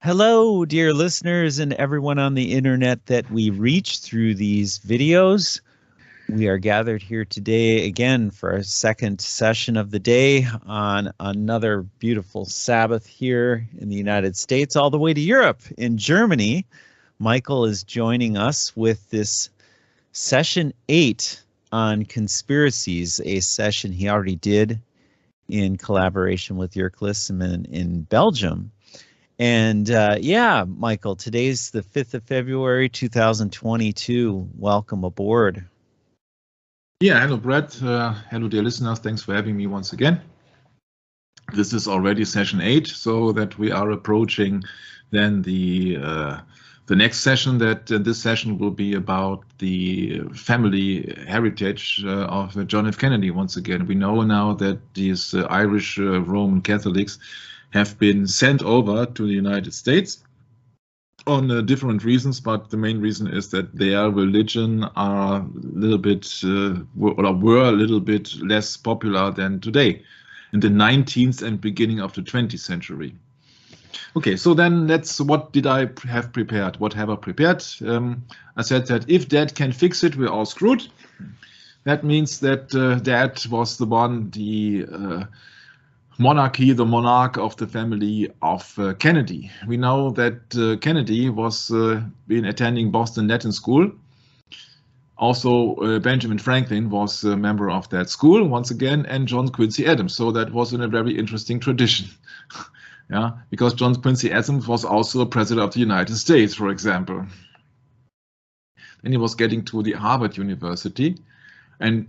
Hello, dear listeners and everyone on the internet that we reach through these videos. We are gathered here today again for our second session of the day on another beautiful Sabbath here in the United States, all the way to Europe. In Germany, Michael is joining us with this session 8 on conspiracies, a session he already did in collaboration with Jörg Glismann in Belgium. And yeah, Michael, today's the 5th of February, 2022. Welcome aboard. Yeah, hello, Brett. Hello, dear listeners. Thanks for having me once again. This is already session 8, so that we are approaching then the next session. That this session will be about the family heritage of John F. Kennedy. Once again, we know now that these Irish Roman Catholics have been sent over to the United States on different reasons, but the main reason is that their religion are a little bit were a little bit less popular than today in the 19th and beginning of the 20th century. Okay, so then what did I have prepared? What have I prepared? I said that if Dad can fix it, we're all screwed. That means that Dad was the one, the monarch of the family of Kennedy. We know that Kennedy was been attending Boston Latin School. Also, Benjamin Franklin was a member of that school once again, and John Quincy Adams. So that was in a very interesting tradition. Yeah, because John Quincy Adams was also a president of the United States, for example. Then he was getting to the Harvard University, and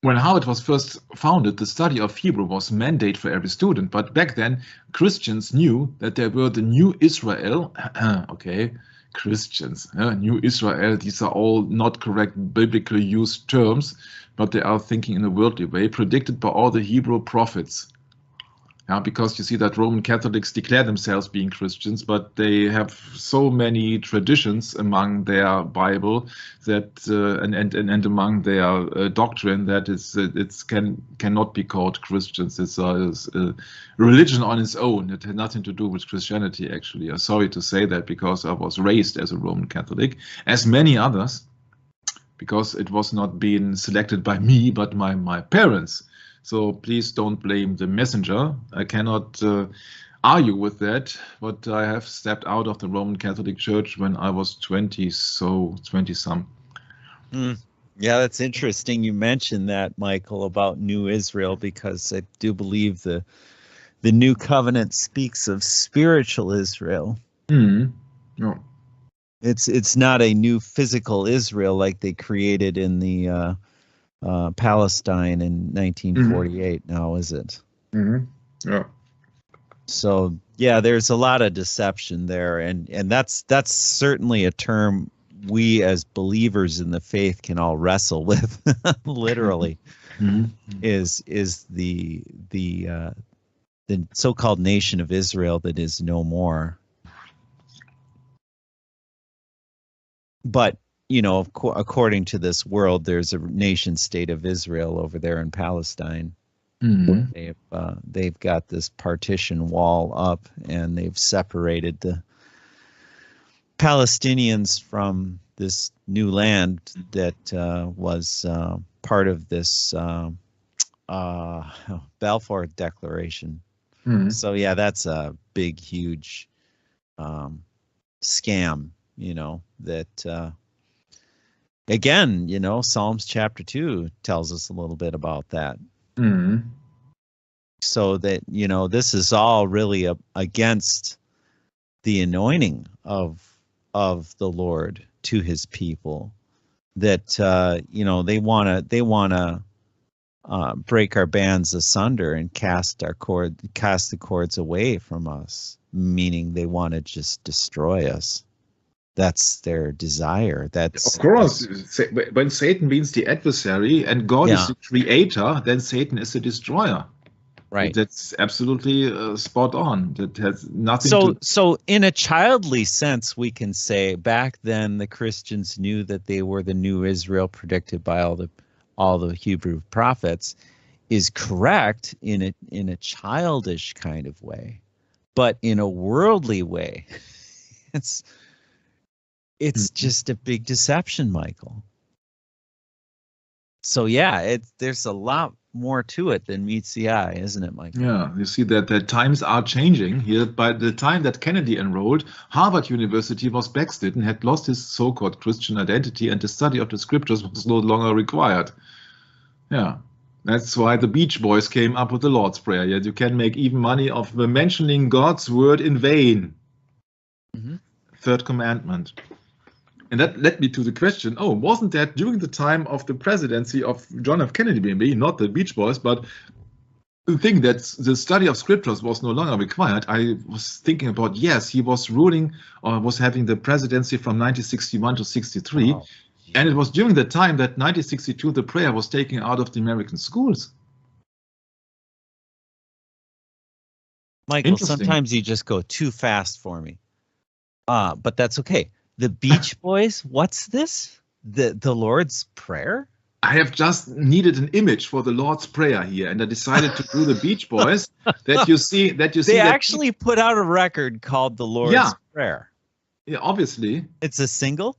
when Harvard was first founded, the study of Hebrew was mandate for every student. But back then, Christians knew that there were the new Israel. Okay, Christians, new Israel. These are all not correct biblically used terms, but they are thinking in a worldly way, predicted by all the Hebrew prophets. Yeah, because you see that Roman Catholics declare themselves being Christians, but they have so many traditions among their Bible that and among their doctrine that cannot be called Christians. It's a religion on its own. It had nothing to do with Christianity, actually. I'm sorry to say that because I was raised as a Roman Catholic, as many others, because it was not being selected by me, but my parents. So please don't blame the messenger. I cannot argue with that, but I have stepped out of the Roman Catholic Church when I was 20-some. Yeah, that's interesting. You mentioned that, Michael, about New Israel, because I do believe the New Covenant speaks of spiritual Israel. No. It's not a new physical Israel like they created in the Palestine in 1948 now, is it? Yeah. So yeah, there's a lot of deception there, and that's certainly a term we as believers in the faith can all wrestle with, literally. Is the so-called nation of Israel that is no more. But you know, according to this world, there's a nation state of Israel over there in Palestine. They've got this partition wall up, and they've separated the Palestinians from this new land that was part of this Balfour Declaration. So yeah, that's a big, huge scam, you know, that again, you know, Psalms chapter 2 tells us a little bit about that. So that, you know, this is all really against the anointing of the Lord to his people, that you know, they want to break our bands asunder and cast the cords away from us, meaning they want to just destroy us. That's their desire. That's, of course, when Satan means the adversary and God is the creator, then Satan is the destroyer. Right. That's absolutely spot on. That has nothing So in a childly sense, we can say back then the Christians knew that they were the new Israel predicted by all the Hebrew prophets, is correct in a childish kind of way. but in a worldly way, it's just a big deception, Michael. So yeah, there's a lot more to it than meets the eye, isn't it, Michael? Yeah, you see that the times are changing here. By the time that Kennedy enrolled, Harvard University was backslidden, had lost his so-called Christian identity, and the study of the scriptures was no longer required. Yeah, that's why the Beach Boys came up with the Lord's Prayer. Yet you can make even money of mentioning God's word in vain. Mm-hmm. Third commandment. And that led me to the question, oh, wasn't that during the time of the presidency of John F. Kennedy, maybe, not the Beach Boys, but the thing that the study of scriptures was no longer required? I was thinking about, yes, he was ruling or was having the presidency from 1961 to 63. Wow. And it was during the time that 1962, the prayer was taken out of the American schools. Michael, sometimes you just go too fast for me. But that's okay. The Beach Boys, what's this? The Lord's Prayer? I have just needed an image for the Lord's Prayer here, and I decided to do the Beach Boys. That you see. They actually put out a record called the Lord's Prayer. Yeah, obviously. It's a single?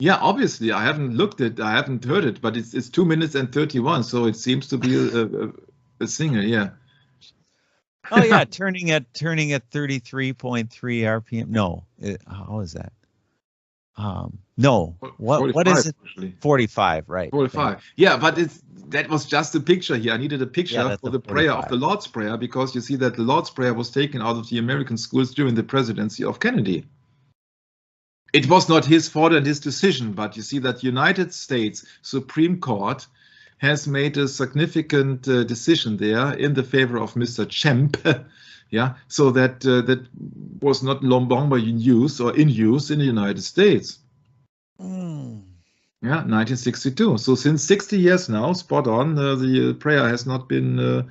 Yeah, obviously. I haven't looked at it, I haven't heard it, but it's 2 minutes and 31, so it seems to be a singer, yeah. Oh yeah, turning at 33.3 RPM. No, how is that? No. What is it? Actually. 45, right? 45. Yeah, but that was just a picture here. I needed a picture for the prayer of the Lord's Prayer, because you see that the Lord's Prayer was taken out of the American schools during the presidency of Kennedy. It was not his fault and his decision, but you see that United States Supreme Court has made a significant decision there in the favor of Mr. Champ, yeah, so that that was not longer in use in the United States. Yeah, 1962. So since 60 years now, spot on, the prayer has not been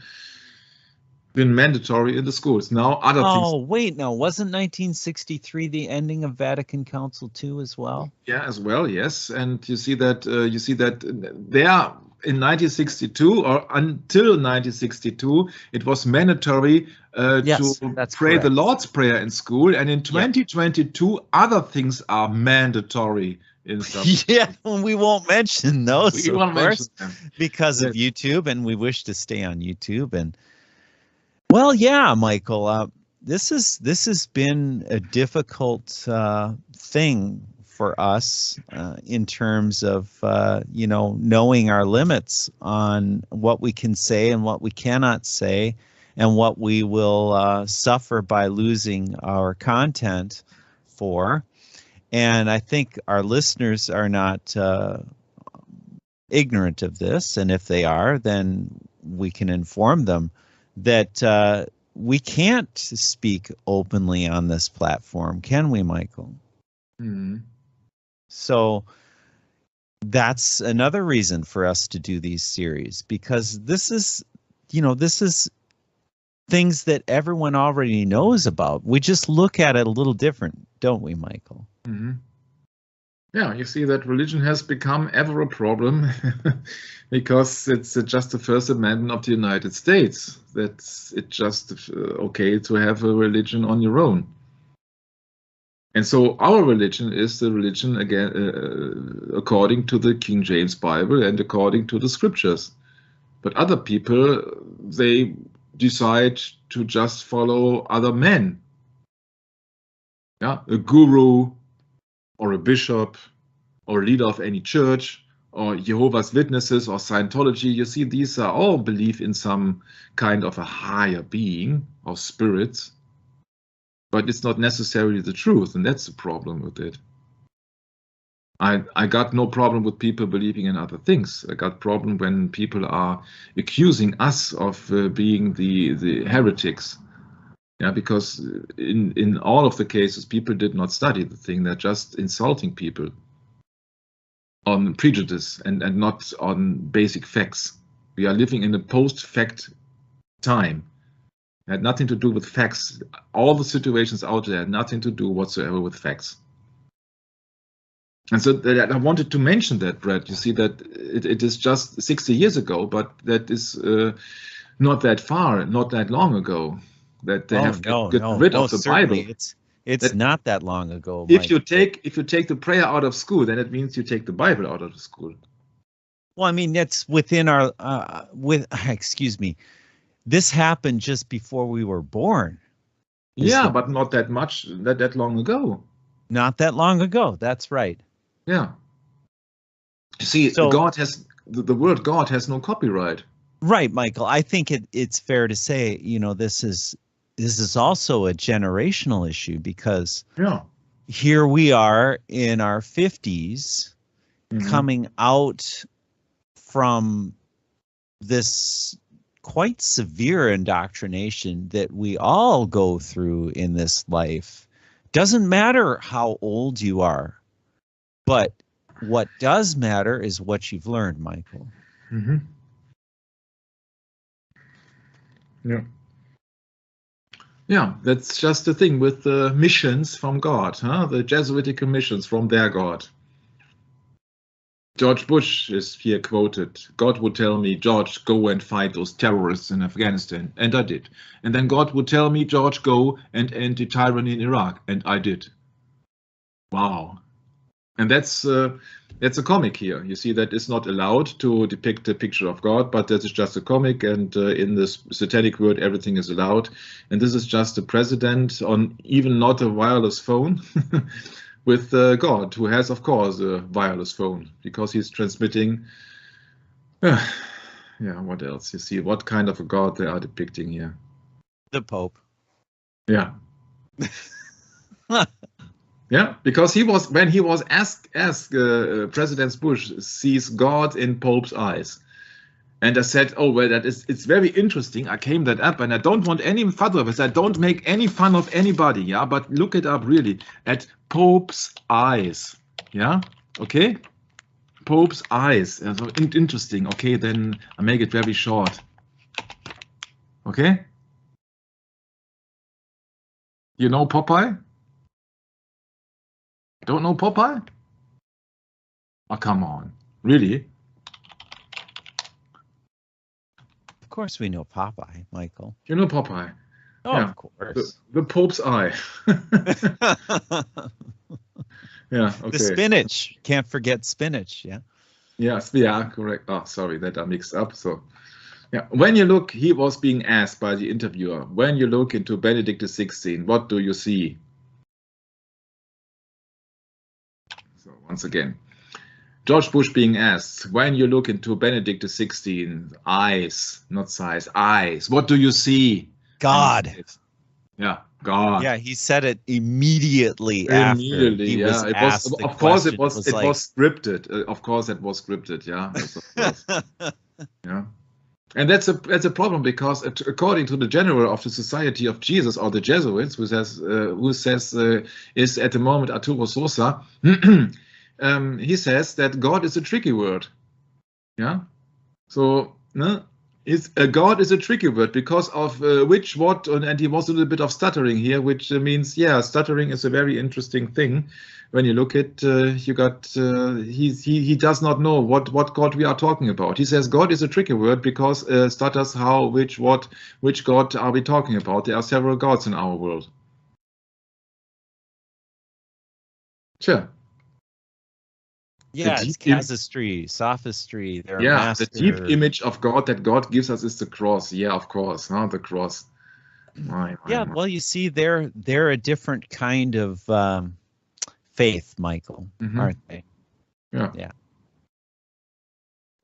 mandatory in the schools. Now other things. Oh wait, no, wasn't 1963 the ending of Vatican Council II as well? Yeah, as well, yes. And you see that there in 1962 or until 1962, it was mandatory to pray the Lord's Prayer in school, and in 2022, other things are mandatory. Yeah, we won't mention those, we won't mention them. Because of YouTube, and we wish to stay on YouTube. And well, yeah, Michael, this has been a difficult thing for us in terms of knowing our limits on what we can say and what we cannot say, and what we will suffer by losing our content for. And I think our listeners are not ignorant of this, and if they are, then we can inform them that we can't speak openly on this platform, can we, Michael? Mm-hmm. So that's another reason for us to do these series, because this is things that everyone already knows about. We just look at it a little different, don't we, Michael? Mm-hmm. Yeah, you see that religion has become ever a problem because it's just the First Amendment of the United States. That's it's just okay to have a religion on your own. And so our religion is the religion, again, according to the King James Bible and according to the scriptures. But other people, they decide to just follow other men. Yeah, a guru or a bishop or a leader of any church or Jehovah's Witnesses or Scientology. You see, these are all belief in some kind of a higher being or spirits. But it's not necessarily the truth, and that's the problem with it. I got no problem with people believing in other things. I got problem when people are accusing us of being the heretics. Yeah, because in all of the cases, people did not study the thing. They're just insulting people on prejudice and not on basic facts. We are living in a post-fact time. It had nothing to do with facts. All the situations out there had nothing to do whatsoever with facts. And so I wanted to mention that, Brad. You see that it is just 60 years ago, but that is not that far, not that long ago. that they Oh, have no, gotten no, rid no, of the certainly. Bible. It's That not that long ago, if Mike. you take the prayer out of school, then it means you take the Bible out of the school. Well, I mean, that's within our, excuse me, this happened just before we were born. Yeah, but not that much, that long ago. Not that long ago. That's right. Yeah. See, So, God has, the word God has no copyright. right, Michael. I think it's fair to say, this is also a generational issue, because here we are in our 50s, coming out from this quite severe indoctrination that we all go through in this life. Doesn't matter how old you are, but what does matter is what you've learned, Michael. Yeah. Yeah, that's just the thing with the missions from God, the Jesuitical missions from their God. George Bush is here quoted. God would tell me, George, go and fight those terrorists in Afghanistan. And I did. And then God would tell me, George, go and end the tyranny in Iraq. And I did. Wow. And that's a comic here. You see, that is not allowed to depict a picture of God, but that is just a comic. And in this satanic world, everything is allowed. And this is just a president on even not a wireless phone. With God, who has, of course, a wireless phone, because he's transmitting. Yeah, what else? You see, what kind of a God they are depicting here? The Pope. Yeah. Yeah, because when he was asked, President Bush sees God in Pope's eyes. And I said, oh, well, it's very interesting. I came that up, and I don't want any fun of it. I don't make any fun of anybody, yeah? But look it up really at Pope's eyes, yeah? Okay? Pope's eyes. So interesting. Okay, then I make it very short. Okay? You know Popeye? Don't know Popeye? Oh, come on. Really? Of course we know Popeye, Michael. You know Popeye? Oh, yeah. Of course. The Pope's eye. Yeah, okay. The spinach. Can't forget spinach, yeah? Yes, yeah, correct. Oh, sorry, that I mixed up. So, yeah, when you look, he was being asked by the interviewer, when you look into Benedict XVI, what do you see? So, once again, George Bush being asked, when you look into Benedict XVI, eyes, not size, eyes, what do you see? God. Yeah, God. Yeah, he said it immediately after he was asked. Of course, it was scripted. Of course, it was scripted. Yeah, yeah. And that's a problem, because according to the general of the Society of Jesus, or the Jesuits, who says is at the moment Arturo Sosa, he says that God is a tricky word. Yeah, so God is a tricky word because of which, what, and he was a little bit of stuttering here, which means, yeah, stuttering is a very interesting thing. When you look at, you got, he does not know what God we are talking about. He says God is a tricky word because stutters how, which, what, which God are we talking about? There are several gods in our world. Sure. Yeah, it's casuistry, sophistry. Yeah, the deep image of God that God gives us is the cross. Yeah, of course, the cross. Yeah, well, you see, they're a different kind of faith, Michael, aren't they? Yeah. Yeah.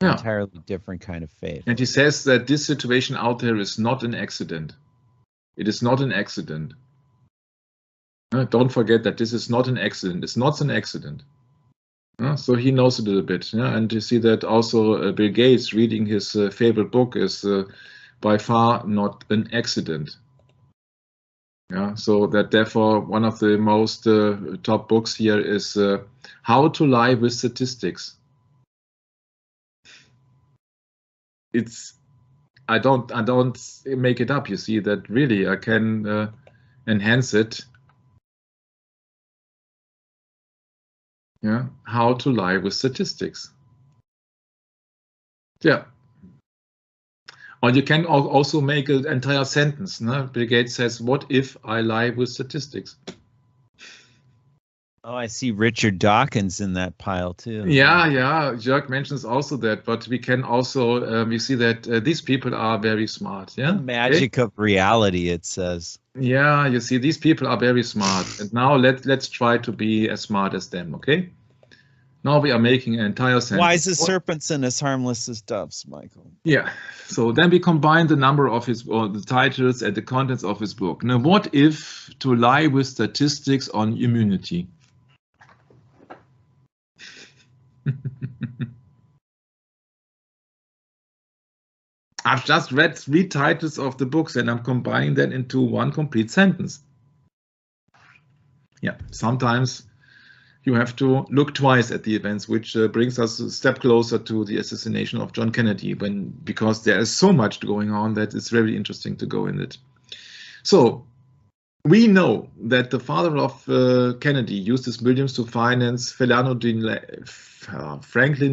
Entirely different kind of faith. And he says that this situation out there is not an accident. It is not an accident. Don't forget that this is not an accident. It's not an accident. So he knows a little bit, and you see that also Bill Gates reading his favorite book is by far not an accident. Yeah, so that therefore one of the most top books here is How to Lie with Statistics. I don't make it up. You see that really I can enhance it. Yeah, How to Lie with Statistics. Yeah. Or you can also make an entire sentence. No? Bill Gates says, "What if I lie with statistics?" Oh, I see Richard Dawkins in that pile too. Yeah, Jörg mentions also that, but we can also we see that these people are very smart. Yeah, the magic of reality, it says. Yeah, you see, these people are very smart, and now let's try to be as smart as them. Okay. Now we are making an entire sentence. Wise as serpents and as harmless as doves, Michael. Yeah. So then we combine the number of the titles and the contents of his book. Now, what if to lie with statistics on immunity? I've just read 3 titles of the books and I'm combining that into one complete sentence. Yeah, sometimes you have to look twice at the events, which brings us a step closer to the assassination of John Kennedy, because there is so much going on that it's very interesting to go in it. So we know that the father of Kennedy used his millions to finance Franklin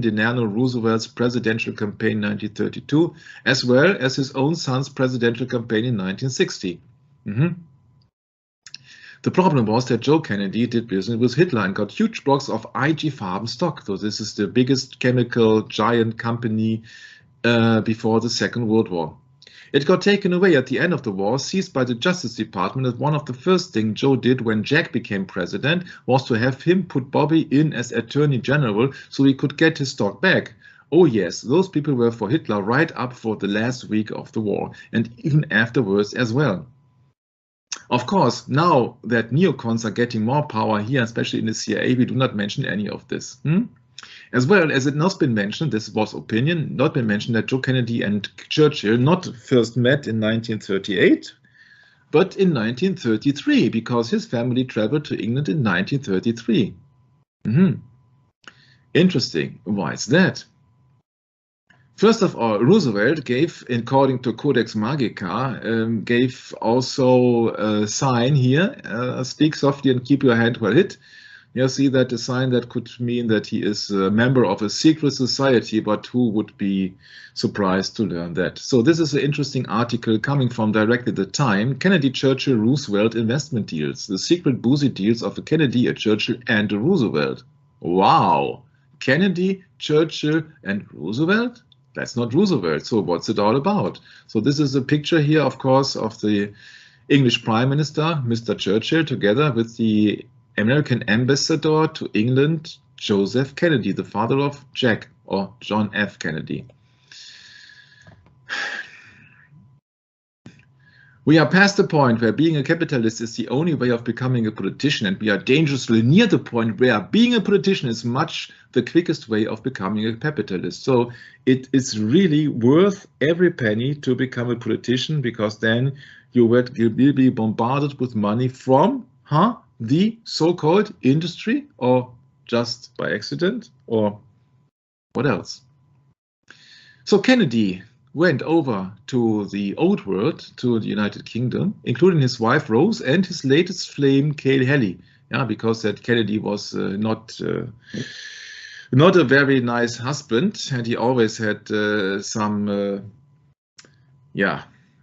Delano Roosevelt's presidential campaign in 1932, as well as his own son's presidential campaign in 1960. The problem was that Joe Kennedy did business with Hitler and got huge blocks of IG Farben stock. So this is the biggest chemical giant company before the Second World War. It got taken away at the end of the war, seized by the Justice Department, and one of the first things Joe did when Jack became president was to have him put Bobby in as Attorney General so he could get his stock back. Oh yes, those people were for Hitler right up for the last week of the war, and even afterwards as well. Of course, now that neocons are getting more power here, especially in the CIA, we do not mention any of this. As well as it not been mentioned, this was opinion, not been mentioned that Joe Kennedy and Churchill not first met in 1938, but in 1933, because his family traveled to England in 1933. Interesting. Why is that? First of all, Roosevelt gave, according to Codex Magica, gave also a sign here, speak softly and keep your hand well hid. You see that a sign that could mean that he is a member of a secret society, but who would be surprised to learn that? So this is an interesting article coming from directly the Time, Kennedy, Churchill, Roosevelt investment deals, the secret boozy deals of a Kennedy, a Churchill and a Roosevelt. Wow, Kennedy, Churchill and Roosevelt? That's not Roosevelt, so what's it all about? So this is a picture here, of course, of the English Prime Minister, Mr. Churchill, together with the American ambassador to England, Joseph Kennedy, the father of Jack or John F. Kennedy. We are past the point where being a capitalist is the only way of becoming a politician, and we are dangerously near the point where being a politician is much the quickest way of becoming a capitalist. So it is really worth every penny to become a politician, because then you will be bombarded with money from the so-called industry, or just by accident, or what else? So Kennedy went over to the old world, to the United Kingdom, including his wife Rose and his latest flame, Cale Halley. Yeah, because that Kennedy was not a very nice husband, and he always had some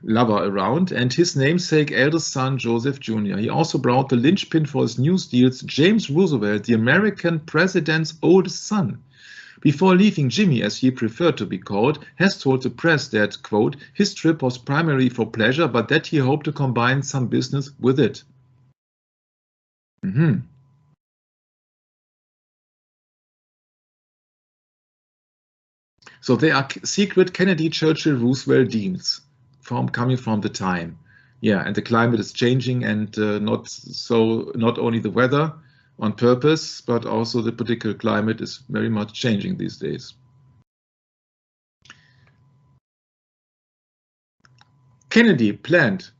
lover around, and his namesake eldest son Joseph Jr. He also brought the linchpin for his news deals, James Roosevelt, the American president's oldest son. Before leaving, Jimmy, as he preferred to be called, has told the press that, quote, his trip was primarily for pleasure, but that he hoped to combine some business with it. So they are secret Kennedy, Churchill, Roosevelt deals coming from the Time. Yeah, and the climate is changing, and not only the weather on purpose, but also the political climate is very much changing these days. Kennedy planned.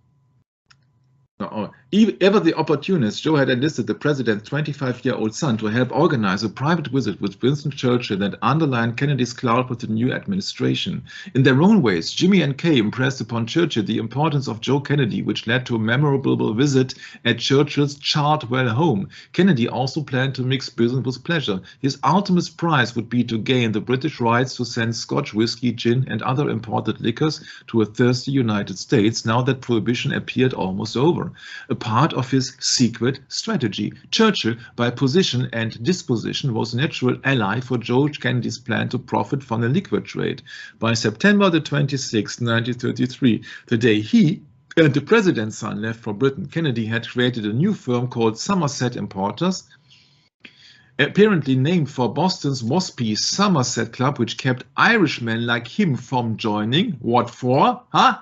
Ever the opportunist, Joe had enlisted the president's 25-year-old son to help organize a private visit with Winston Churchill that underlined Kennedy's clout with the new administration. In their own ways, Jimmy and Kay impressed upon Churchill the importance of Joe Kennedy, which led to a memorable visit at Churchill's Chartwell home. Kennedy also planned to mix business with pleasure. His ultimate prize would be to gain the British rights to send Scotch whiskey, gin, and other imported liquors to a thirsty United States now that prohibition appeared almost over. A part of his secret strategy. Churchill, by position and disposition, was a natural ally for George Kennedy's plan to profit from the liquor trade. By September the 26th, 1933, the day he and the president's son left for Britain, Kennedy had created a new firm called Somerset Importers, apparently named for Boston's waspy Somerset Club, which kept Irishmen like him from joining. What for? Huh?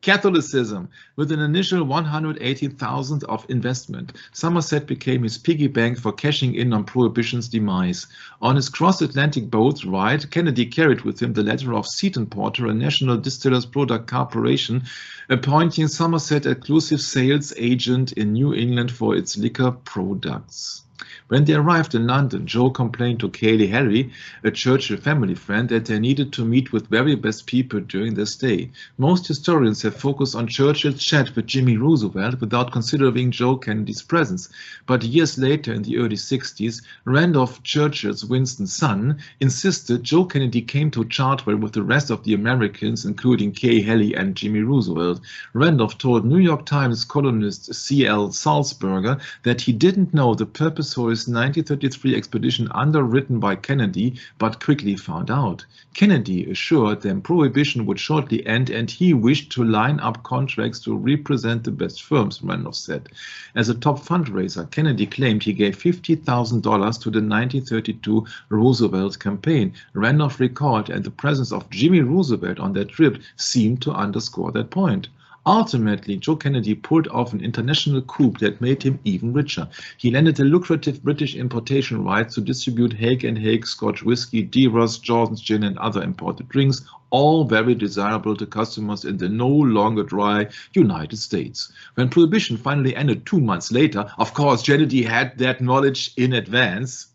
Catholicism. With an initial $180,000 of investment, Somerset became his piggy bank for cashing in on Prohibition's demise. On his cross-Atlantic boat ride, Kennedy carried with him the letter of Seton Porter, a National Distillers Product Corporation, appointing Somerset exclusive sales agent in New England for its liquor products. When they arrived in London, Joe complained to Kaylee Harry, a Churchill family friend, that they needed to meet with very best people during their stay. Most historians have focused on Churchill's chat with Jimmy Roosevelt without considering Joe Kennedy's presence. But years later, in the early 60s, Randolph Churchill's Winston's son insisted Joe Kennedy came to Chartwell with the rest of the Americans, including Kay Haley and Jimmy Roosevelt. Randolph told New York Times columnist C.L. Salzberger that he didn't know the purpose for his 1933 expedition underwritten by Kennedy, but quickly found out. Kennedy assured them Prohibition would shortly end, and he wished to line up contracts to represent the best firms, Randolph said. As a top fundraiser, Kennedy claimed he gave $50,000 to the 1932 Roosevelt campaign. Randolph recalled, and the presence of Jimmy Roosevelt on that trip seemed to underscore that point. Ultimately, Joe Kennedy pulled off an international coup that made him even richer. He landed the lucrative British importation rights to distribute Haig & Haig Scotch whisky, Dever's, Jordan's gin, and other imported drinks, all very desirable to customers in the no longer dry United States. When Prohibition finally ended 2 months later, of course, Kennedy had that knowledge in advance.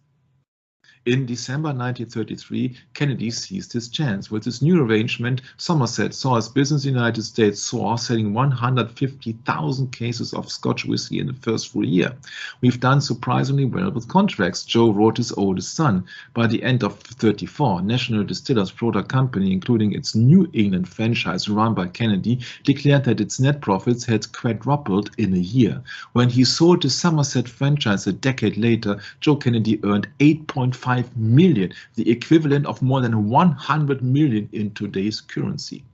In December 1933, Kennedy seized his chance. With his new arrangement, Somerset saw his business in the United States soar, selling 150,000 cases of Scotch whiskey in the first full year. "We've done surprisingly well with contracts," Joe wrote his oldest son. By the end of 1934, National Distillers Product Company, including its New England franchise run by Kennedy, declared that its net profits had quadrupled in a year. When he sold the Somerset franchise a decade later, Joe Kennedy earned $8.5 million, the equivalent of more than 100 million in today's currency.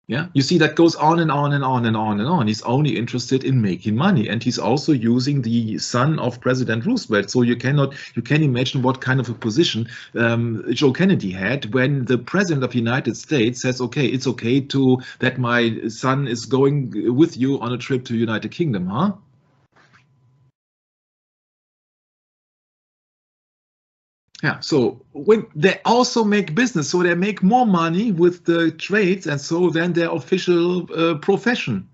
Yeah, you see, that goes on and on and on and on and on. He's only interested in making money, and he's also using the son of President Roosevelt. So you can imagine what kind of a position Joe Kennedy had when the president of the United States says, "Okay, it's okay that my son is going with you on a trip to the United Kingdom, huh?" Yeah, so when they also make business, so they make more money with the trades, and so then their official profession.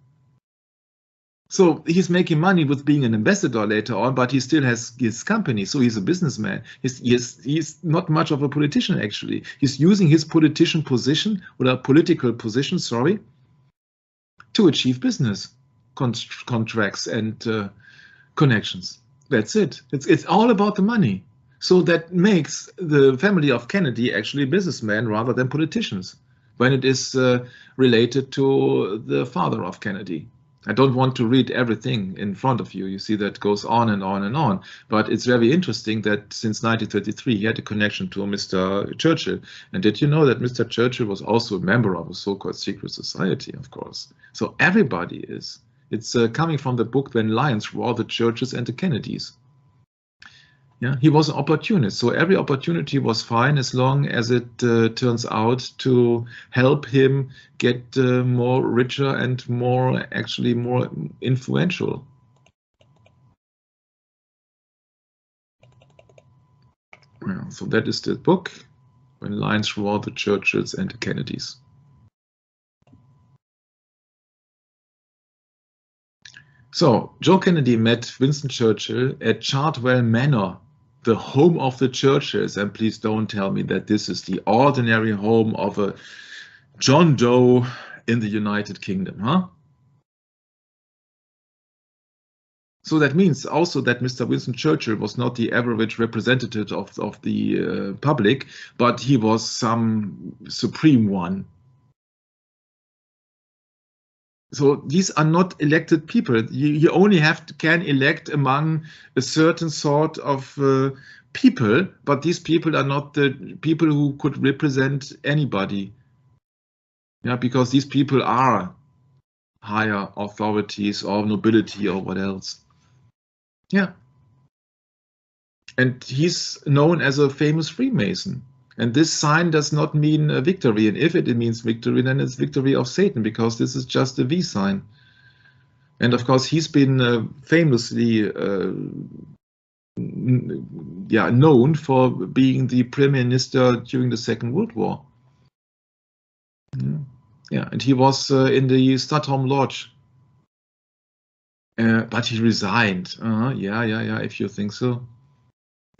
So he's making money with being an ambassador later on, but he still has his company, so he's a businessman. He's not much of a politician, actually. He's using his political position, to achieve business contracts and connections. That's it. It's all about the money. So that makes the family of Kennedy actually businessmen rather than politicians when it is related to the father of Kennedy. I don't want to read everything in front of you. You see, that goes on and on and on. But it's very interesting that since 1933, he had a connection to Mr. Churchill. And did you know that Mr. Churchill was also a member of a so-called secret society, of course? So everybody is. It's coming from the book When Lions Roar, the Churchills and the Kennedys. Yeah, he was an opportunist, so every opportunity was fine as long as it turns out to help him get more richer and more influential. Yeah, so that is the book, When Lions Roar, the Churchills and the Kennedys. So, Joe Kennedy met Winston Churchill at Chartwell Manor, the home of the Churchills. And please don't tell me that this is the ordinary home of a John Doe in the United Kingdom, huh? So that means also that Mr. Winston Churchill was not the average representative of the public, but he was some supreme one. So these are not elected people. You only can elect among a certain sort of people, but these people are not the people who could represent anybody. Yeah, because these people are higher authorities or nobility or what else. Yeah. And he's known as a famous Freemason. And this sign does not mean a victory. And if it means victory, then it's victory of Satan, because this is just a V sign. And of course, he's been famously known for being the Prime Minister during the Second World War. Yeah, and he was in the Stockholm Lodge. But he resigned. Yeah, if you think so.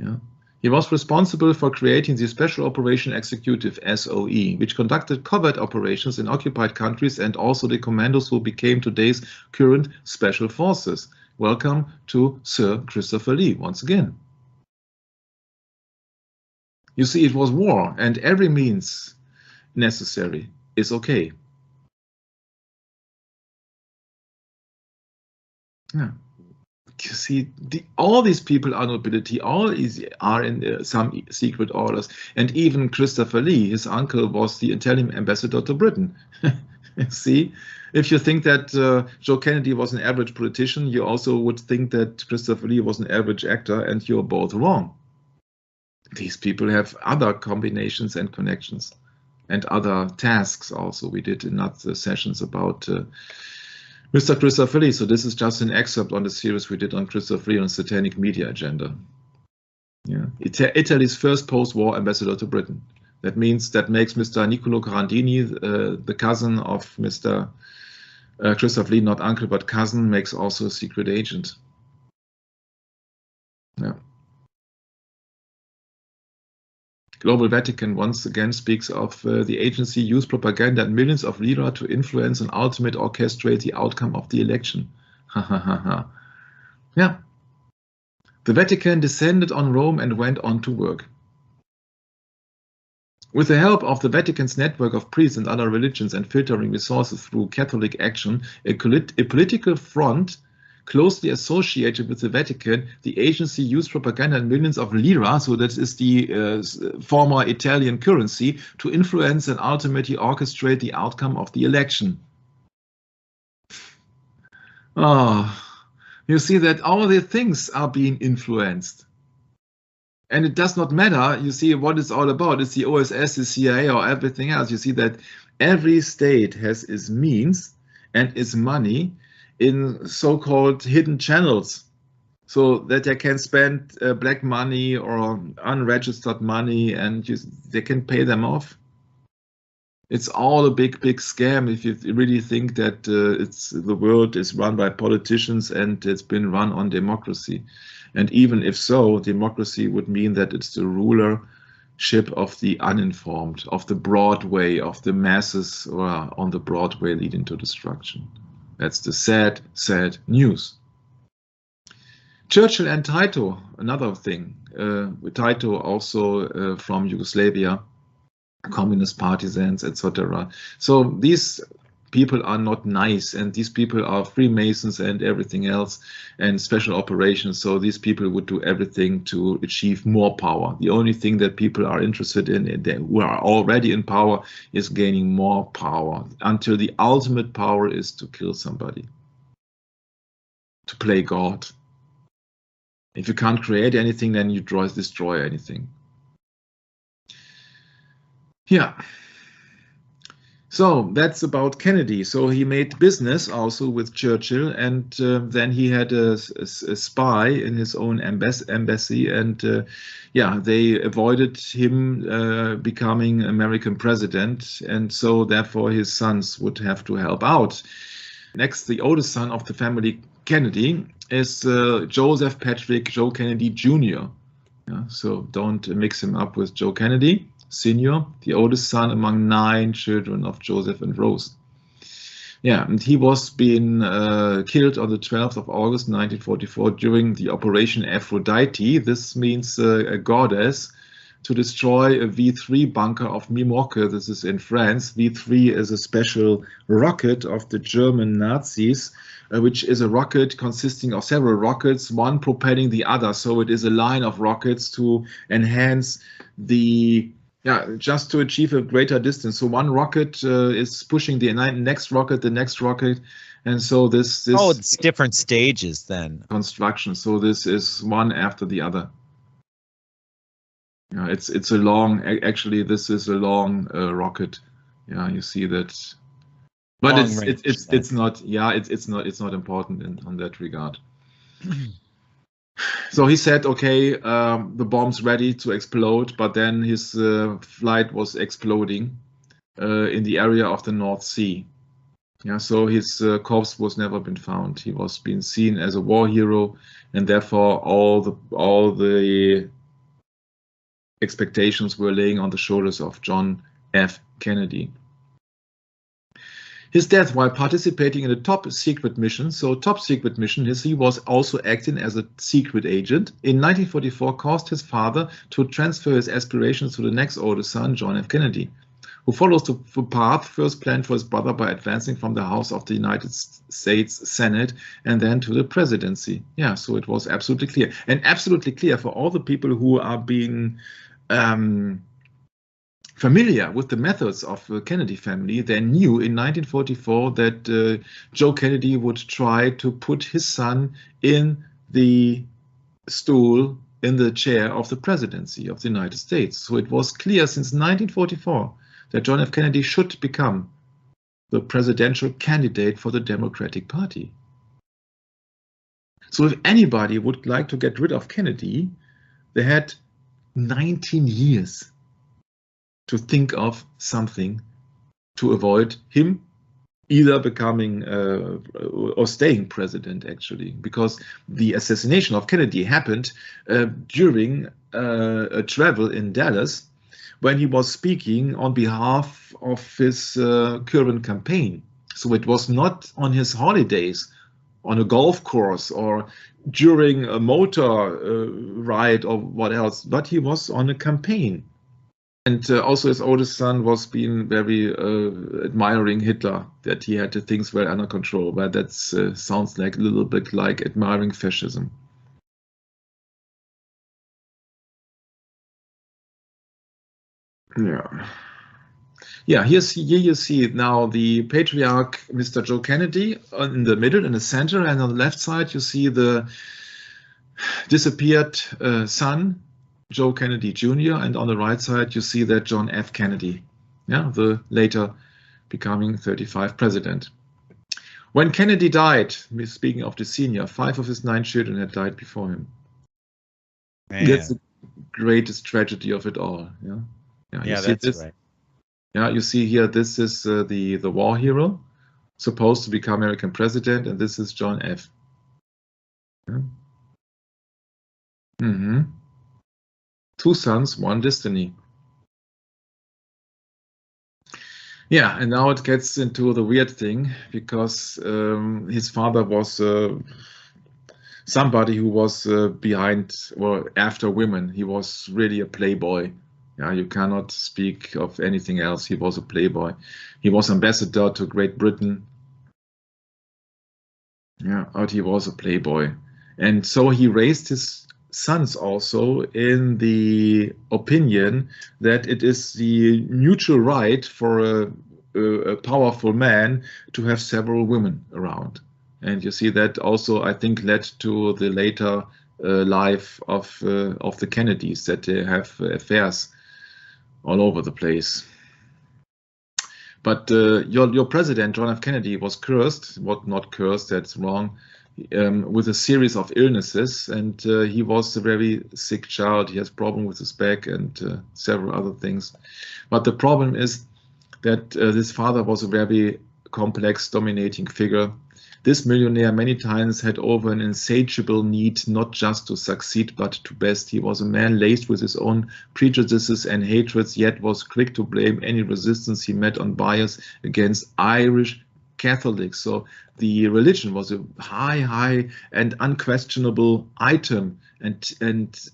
Yeah. He was responsible for creating the Special Operation Executive, SOE, which conducted covert operations in occupied countries, and also the commandos who became today's current special forces. Welcome to Sir Christopher Lee once again. You see, it was war, and every means necessary is okay. Yeah. You see, all these people are nobility, all are in some secret orders. And even Christopher Lee, his uncle, was the Italian ambassador to Britain. See, if you think that Joe Kennedy was an average politician, you also would think that Christopher Lee was an average actor, and you're both wrong. These people have other combinations and connections and other tasks also. We did in other sessions about Mr. Christopher Lee. So this is just an excerpt on the series we did on Christopher Lee on Satanic Media Agenda. Yeah, Italy's first post-war ambassador to Britain. That means that makes Mr. Niccolo Carandini, the cousin of Mr. Christopher Lee, not uncle but cousin, makes also a secret agent. Yeah. Global Vatican once again speaks of the agency used propaganda and millions of lira to influence and ultimately orchestrate the outcome of the election. Yeah. The Vatican descended on Rome and went on to work. With the help of the Vatican's network of priests and other religions and filtering resources through Catholic action, a political front closely associated with the Vatican, the agency used propaganda and millions of lira, so that is the former Italian currency, to influence and ultimately orchestrate the outcome of the election. You see that all the things are being influenced. And it does not matter, you see, what it's all about. It's the OSS, the CIA, or everything else. You see that every state has its means and its money in so-called hidden channels, so that they can spend black money or unregistered money, and they can pay them off. It's all a big scam if you really think that the world is run by politicians and it's been run on democracy. And even if so, democracy would mean that it's the rulership of the uninformed, of the broad way, of the masses, or on the broad way leading to destruction. That's the sad news. Churchill and Tito, another thing. Tito also from Yugoslavia, communist partisans, etc. So these people are not nice, and these people are Freemasons and everything else, and special operations. So these people would do everything to achieve more power. The only thing that people are interested in, who are already in power, is gaining more power, until the ultimate power is to kill somebody, to play God. If you can't create anything, then you destroy anything. Yeah. So that's about Kennedy. So he made business also with Churchill, and then he had a spy in his own embassy, and yeah, they avoided him becoming American president, and so therefore his sons would have to help out. Next, the oldest son of the family, Kennedy is Joseph Patrick Joe Kennedy Jr. Yeah, so don't mix him up with Joe Kennedy Sr., the oldest son among 9 children of Joseph and Rose. Yeah, and he was being killed on the 12th of August 1944 during the Operation Aphrodite. This means a goddess, to destroy a V3 bunker of Mimoke. This is in France. V3 is a special rocket of the German Nazis, which is a rocket consisting of several rockets, one propelling the other. So it is a line of rockets to enhance the, just to achieve a greater distance. So one rocket is pushing the next rocket, and so this oh, it's different stages then. Construction. So this is one after the other. Yeah, it's a long. Actually, this is a long rocket. Yeah, you see that. But it's not. Yeah, it's not important on that regard. So he said, okay, the bomb's ready to explode, but then his flight was exploding in the area of the North Sea. Yeah, so his corpse was never been found. He was being seen as a war hero, and therefore all the expectations were laying on the shoulders of John F. Kennedy. His death while participating in a top secret mission, so top secret mission is he was also acting as a secret agent, in 1944 caused his father to transfer his aspirations to the next oldest son, John F. Kennedy, who follows the path first planned for his brother by advancing from the House of the United States Senate and then to the presidency. Yeah, so it was absolutely clear. And absolutely clear for all the people who are being familiar with the methods of the Kennedy family. They knew in 1944 that Joe Kennedy would try to put his son in the stool, in the chair of the presidency of the United States. So it was clear since 1944 that John F. Kennedy should become the presidential candidate for the Democratic Party. So if anybody would like to get rid of Kennedy, they had 19 years to think of something to avoid him either becoming or staying president, actually, because the assassination of Kennedy happened during a travel in Dallas when he was speaking on behalf of his current campaign. So it was not on his holidays on a golf course or during a motor ride or what else, but he was on a campaign. And also his oldest son was being very admiring Hitler, that he had the things well under control, but that sounds like a little bit like admiring fascism. Yeah, here you see now the patriarch, Mr. Joe Kennedy, in the middle, in the center, and on the left side you see the disappeared son, Joe Kennedy Jr., and on the right side you see that John F. Kennedy, yeah, the later becoming 35 president. When Kennedy died, speaking of the senior, 5 of his 9 children had died before him. Man. That's the greatest tragedy of it all. Yeah, that's this? Right. Yeah, you see here, this is the war hero, supposed to become American president, and this is John F. Yeah. 2 sons, 1 destiny. Yeah, and now it gets into the weird thing, because his father was somebody who was behind or after women. He was really a playboy. Yeah, you cannot speak of anything else. He was a playboy. He was ambassador to Great Britain. Yeah, but he was a playboy. And so he raised his sons also in the opinion that it is the mutual right for a powerful man to have several women around. And you see that also, I think, led to the later life of the Kennedys, that they have affairs all over the place. But your president, John F. Kennedy, was cursed, not cursed, that's wrong, with a series of illnesses, and he was a very sick child. He has problem with his back and several other things. But the problem is that his father was a very complex, dominating figure This millionaire many times had over an insatiable need not just to succeed but to best. He was a man laced with his own prejudices and hatreds, yet was quick to blame any resistance he met on bias against Irish Catholics. So the religion was a high and unquestionable item and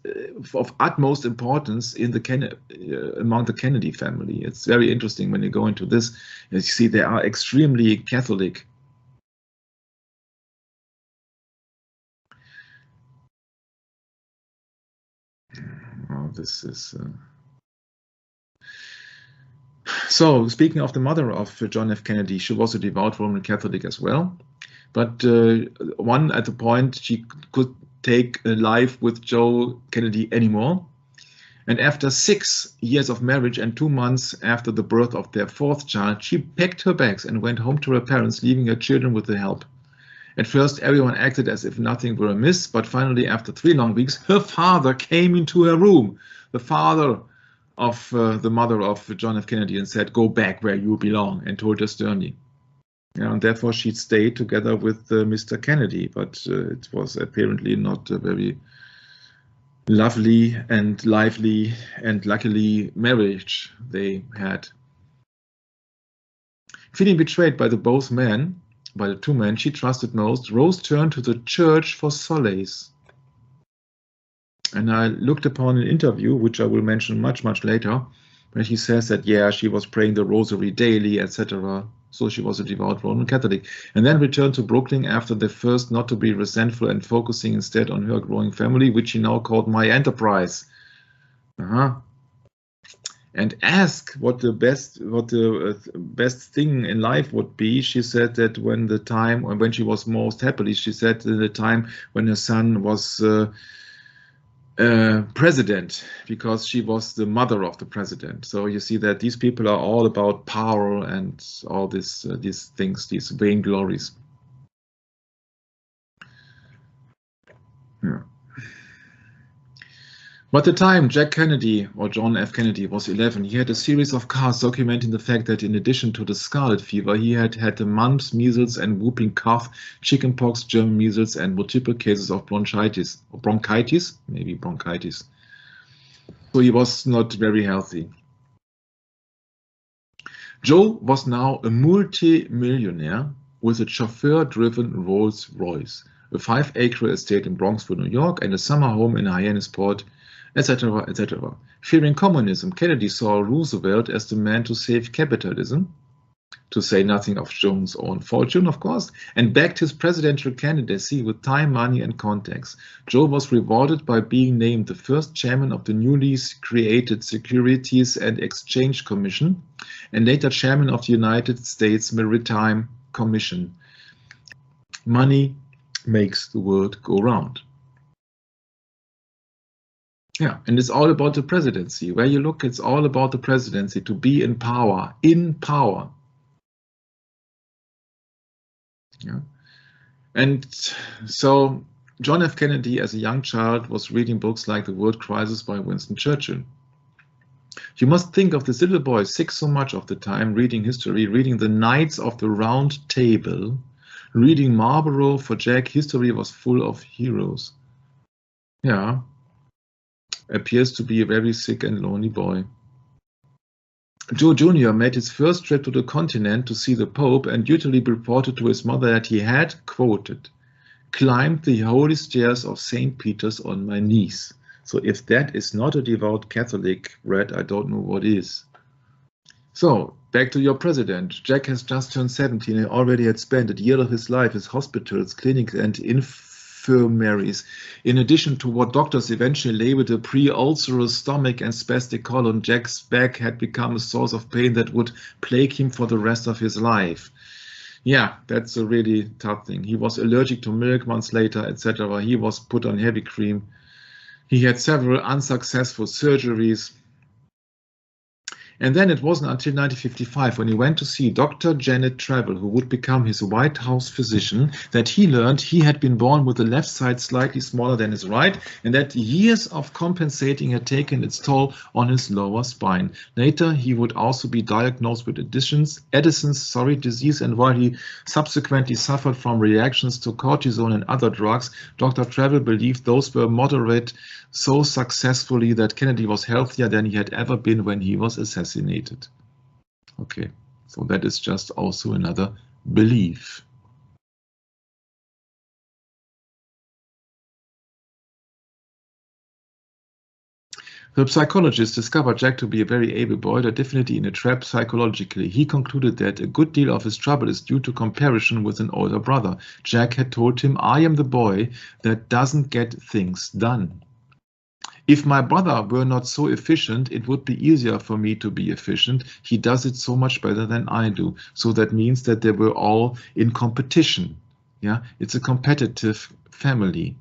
of utmost importance in the among the Kennedy family. It's very interesting when you go into this. As you see, they are extremely Catholic. Oh, this is. So, speaking of the mother of John F. Kennedy, she was a devout Roman Catholic as well. But at the point, she could take a life with Joe Kennedy anymore. And after 6 years of marriage and 2 months after the birth of their 4th child, she packed her bags and went home to her parents, leaving her children with the help. At first, everyone acted as if nothing were amiss, but finally, after 3 long weeks, her father came into her room. The father of the mother of John F. Kennedy, and said, "Go back where you belong," and told her sternly. And therefore she stayed together with Mr. Kennedy, but it was apparently not a very lovely and lively and luckily marriage they had. Feeling betrayed by the two men she trusted most, Rose turned to the church for solace. And I looked upon an interview, which I will mention much later, where he says that, yeah, she was praying the rosary daily, etc. So she was a devout Roman Catholic, and then returned to Brooklyn after the first, not to be resentful and focusing instead on her growing family, which she now called My Enterprise. And asked what the best thing in life would be. She said that when she was most happily, she said the time when her son was president, because she was the mother of the president. So you see that these people are all about power and all these things, these vainglories. Yeah. By the time Jack Kennedy, or John F. Kennedy, was 11, he had a series of cards documenting the fact that in addition to the scarlet fever, he had had the mumps, measles, and whooping cough, chickenpox, German measles, and multiple cases of bronchitis. Maybe bronchitis. So he was not very healthy. Joe was now a multi-millionaire with a chauffeur-driven Rolls-Royce, a 5-acre estate in Bronxville, New York, and a summer home in Hyannisport, etc., etc. Fearing communism, Kennedy saw Roosevelt as the man to save capitalism, to say nothing of Jones' own fortune, of course, and backed his presidential candidacy with time, money, and contacts. Joe was rewarded by being named the first chairman of the newly created Securities and Exchange Commission, and later chairman of the United States Maritime Commission. Money makes the world go round. Yeah, and it's all about the presidency. Where you look, it's all about the presidency, to be in power, Yeah. And so John F. Kennedy, as a young child, was reading books like The World Crisis by Winston Churchill. You must think of this little boy, 6 so much of the time, reading history, reading the Knights of the Round Table, reading Marlborough. For Jack, history was full of heroes. Yeah. Appears to be a very sick and lonely boy. Joe Jr. made his first trip to the continent to see the Pope and dutifully reported to his mother that he had, quoted, "climbed the holy stairs of St. Peter's on my knees." So if that is not a devout Catholic, Red, I don't know what is. So back to your president. Jack has just turned 17 and already had spent a year of his life as hospitals, clinics, and infirmaries. In addition to what doctors eventually labeled a pre-ulcerous stomach and spastic colon, Jack's back had become a source of pain that would plague him for the rest of his life. Yeah, that's a really tough thing. He was allergic to milk months later, etc. He was put on heavy cream. He had several unsuccessful surgeries. And then it wasn't until 1955, when he went to see Dr. Janet Travel, who would become his White House physician, that he learned he had been born with the left side slightly smaller than his right, and that years of compensating had taken its toll on his lower spine. Later, he would also be diagnosed with Addison's disease, and while he subsequently suffered from reactions to cortisone and other drugs, Dr. Travel believed those were moderate so successfully that Kennedy was healthier than he had ever been when he was assassinated. Okay, so that is just also another belief. The psychologist discovered Jack to be a very able boy, but definitely in a trap psychologically. He concluded that a good deal of his trouble is due to comparison with an older brother. Jack had told him, "I am the boy that doesn't get things done. If my brother were not so efficient, it would be easier for me to be efficient. He does it so much better than I do." So that means that they were all in competition. Yeah, it's a competitive family.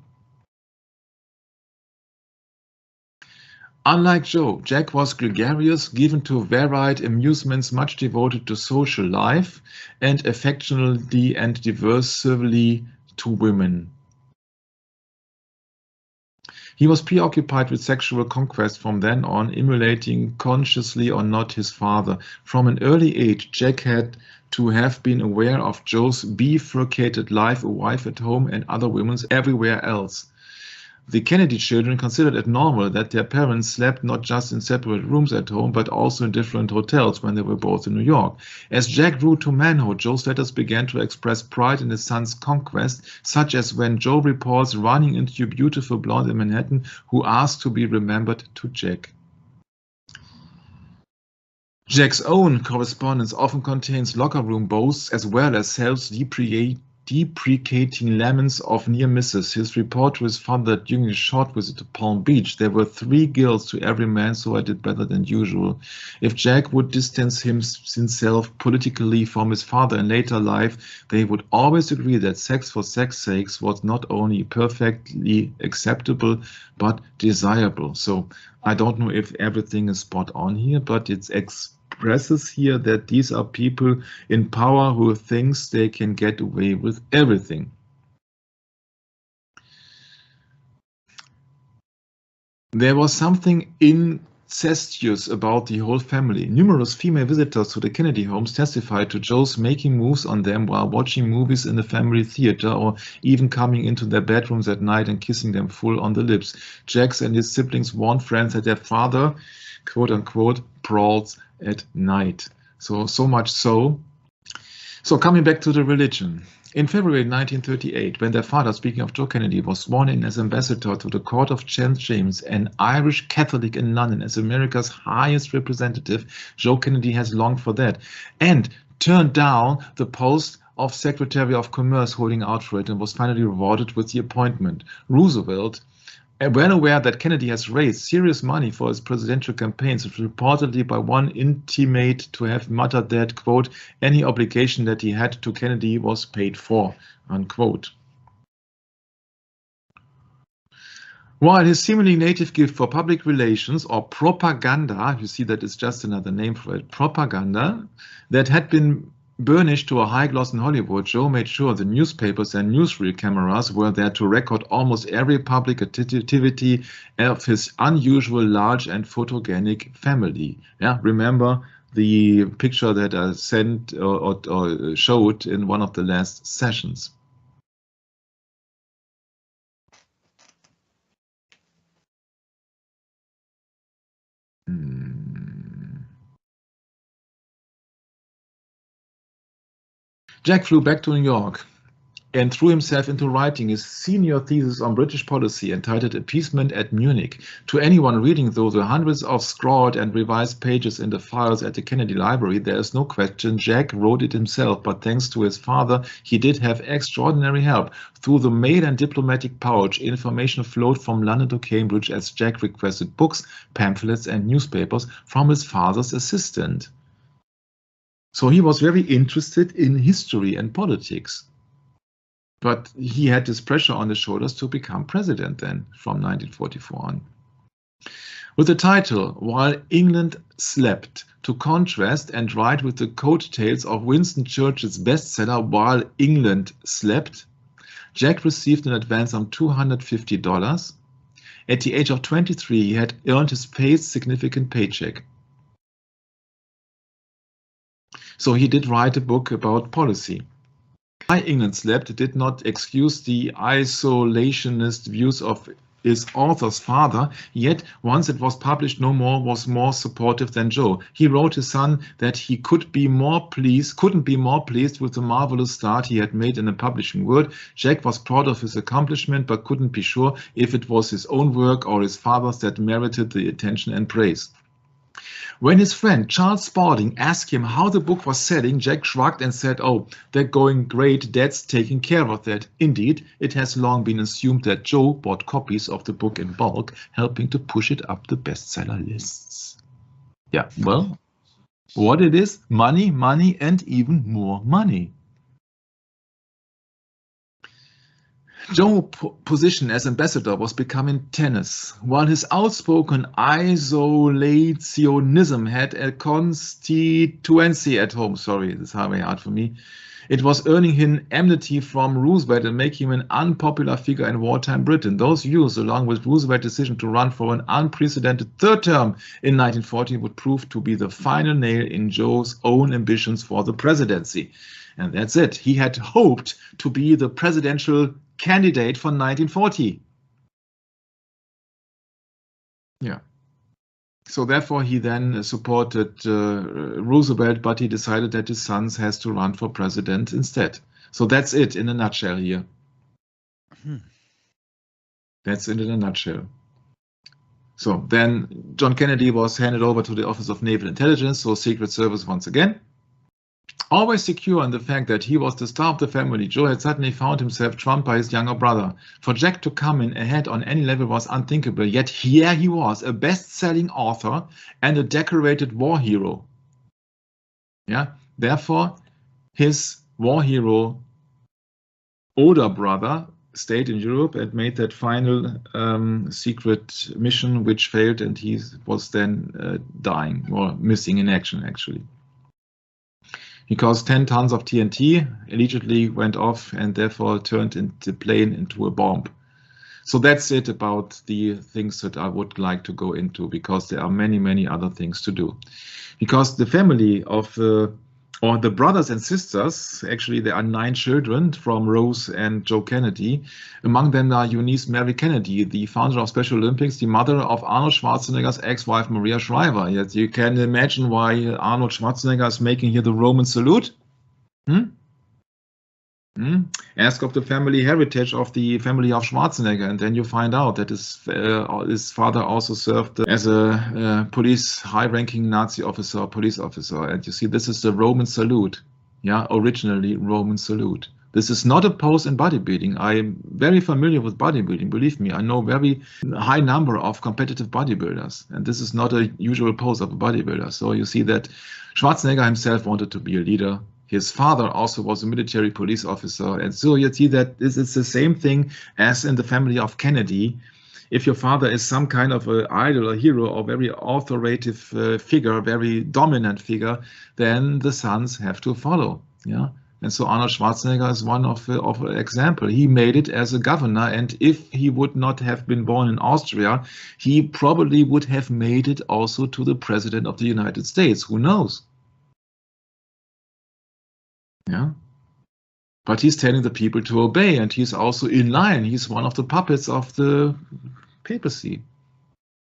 Unlike Joe, Jack was gregarious, given to varied amusements, much devoted to social life, and affectionately and diversely to women. He was preoccupied with sexual conquest from then on, emulating, consciously or not, his father. From an early age, Jack had to have been aware of Joe's bifurcated life, a wife at home and other women's everywhere else. The Kennedy children considered it normal that their parents slept not just in separate rooms at home, but also in different hotels when they were both in New York. As Jack grew to manhood, Joe's letters began to express pride in his son's conquest, such as when Joe reports running into a beautiful blonde in Manhattan who asked to be remembered to Jack. Jack's own correspondence often contains locker room boasts as well as self-deprecating laments of near misses. His report to his father that during a short visit to Palm Beach, there were 3 girls to every man, so I did better than usual. If Jack would distance himself politically from his father in later life, they would always agree that sex for sex's sake was not only perfectly acceptable, but desirable. So I don't know if everything is spot on here, but it's expresses here that these are people in power who thinks they can get away with everything. There was something incestuous about the whole family. Numerous female visitors to the Kennedy homes testified to Joe's making moves on them while watching movies in the family theater, or even coming into their bedrooms at night and kissing them full on the lips. Jack and his siblings warned friends that their father, quote unquote, prowls at night. So much so. So coming back to the religion. In February 1938, when their father, speaking of Joe Kennedy, was sworn in as ambassador to the court of St. James, an Irish Catholic in London, as America's highest representative, Joe Kennedy has longed for that, and turned down the post of Secretary of Commerce, holding out for it, and was finally rewarded with the appointment. Roosevelt, well aware that Kennedy has raised serious money for his presidential campaigns, reportedly by one intimate to have muttered that, quote, any obligation that he had to Kennedy was paid for, unquote. While his seemingly native gift for public relations or propaganda, you see that it's just another name for it, propaganda, that had been burnished to a high gloss in Hollywood, Joe made sure the newspapers and newsreel cameras were there to record almost every public activity of his unusual, large and photogenic family. Yeah, remember the picture that I sent or showed in one of the last sessions. Jack flew back to New York and threw himself into writing his senior thesis on British policy, entitled Appeasement at Munich. To anyone reading though the hundreds of scrawled and revised pages in the files at the Kennedy Library, there is no question Jack wrote it himself, but thanks to his father, he did have extraordinary help. Through the mail and diplomatic pouch, information flowed from London to Cambridge as Jack requested books, pamphlets and newspapers from his father's assistant. So he was very interested in history and politics. But he had this pressure on his shoulders to become president then from 1944 on. with the title While England Slept, to contrast and write with the coattails of Winston Churchill's bestseller While England Slept. Jack received an advance of $250. At the age of 23, he had earned his first significant paycheck. So he did write a book about policy. Why England Slept did not excuse the isolationist views of his author's father, yet once it was published, no more was more supportive than Joe. He wrote his son that he couldn't be more pleased with the marvelous start he had made in the publishing world. Jack was proud of his accomplishment, but couldn't be sure if it was his own work or his father's that merited the attention and praise. When his friend Charles Spalding asked him how the book was selling, Jack shrugged and said, "Oh, they're going great. Dad's taking care of that." Indeed, it has long been assumed that Joe bought copies of the book in bulk, helping to push it up the bestseller lists. Yeah, well, what it is? Money, money, and even more money. Joe's position as ambassador was becoming tenuous, while his outspoken isolationism had a constituency at home. Sorry, this is very hard for me. It was earning him enmity from Roosevelt and making him an unpopular figure in wartime Britain. Those views, along with Roosevelt's decision to run for an unprecedented third term in 1940, would prove to be the final nail in Joe's own ambitions for the presidency. And that's it. He had hoped to be the presidential candidate for 1940. Yeah. So therefore he then supported Roosevelt, but he decided that his son has to run for president instead. So that's it in a nutshell here. That's it in a nutshell. So then John Kennedy was handed over to the Office of Naval Intelligence, so Secret Service once again. Always secure in the fact that he was the star of the family, Joe had suddenly found himself trumped by his younger brother. For Jack to come in ahead on any level was unthinkable, yet here he was, a best-selling author and a decorated war hero. Yeah, therefore, his war hero older brother stayed in Europe and made that final secret mission, which failed, and he was then dying or missing in action, actually. Because 10 tons of TNT allegedly went off and therefore turned the plane into a bomb. So that's it about the things that I would like to go into, because there are many, many other things to do. Because the family of, or the brothers and sisters, actually there are 9 children from Rose and Joe Kennedy. Among them are Eunice Mary Kennedy, the founder of Special Olympics, the mother of Arnold Schwarzenegger's ex-wife Maria Shriver. Yet you can imagine why Arnold Schwarzenegger is making here the Roman salute. Ask of the family heritage of the family of Schwarzenegger, and then you find out that his father also served as a police, high-ranking Nazi officer, police officer. And you see, this is the Roman salute. Yeah, originally Roman salute. This is not a pose in bodybuilding. I'm very familiar with bodybuilding. Believe me, I know very high number of competitive bodybuilders, and this is not a usual pose of a bodybuilder. So you see that Schwarzenegger himself wanted to be a leader. His father also was a military police officer. And so you see that this is the same thing as in the family of Kennedy. If your father is some kind of an idol, a hero, or very authoritative figure, very dominant figure, then the sons have to follow. Yeah. And so Arnold Schwarzenegger is one of an example. He made it as a governor, and if he would not have been born in Austria, he probably would have made it also to the president of the United States. Who knows? Yeah, but he's telling the people to obey, and he's also in line. He's one of the puppets of the papacy.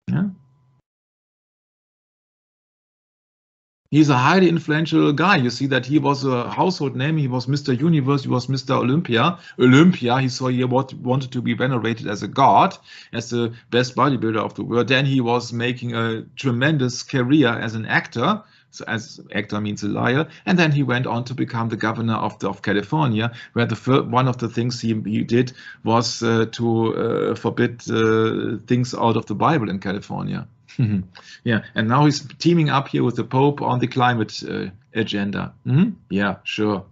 Yeah, he's a highly influential guy. You see that he was a household name. He was Mr. Universe. He was Mr. Olympia. He saw he wanted to be venerated as a god, as the best bodybuilder of the world. Then he was making a tremendous career as an actor. So as actor means a liar, and then he went on to become the governor of California, where one of the things he did was to forbid things out of the Bible in California. Yeah, and now he's teaming up here with the Pope on the climate agenda. Yeah, sure.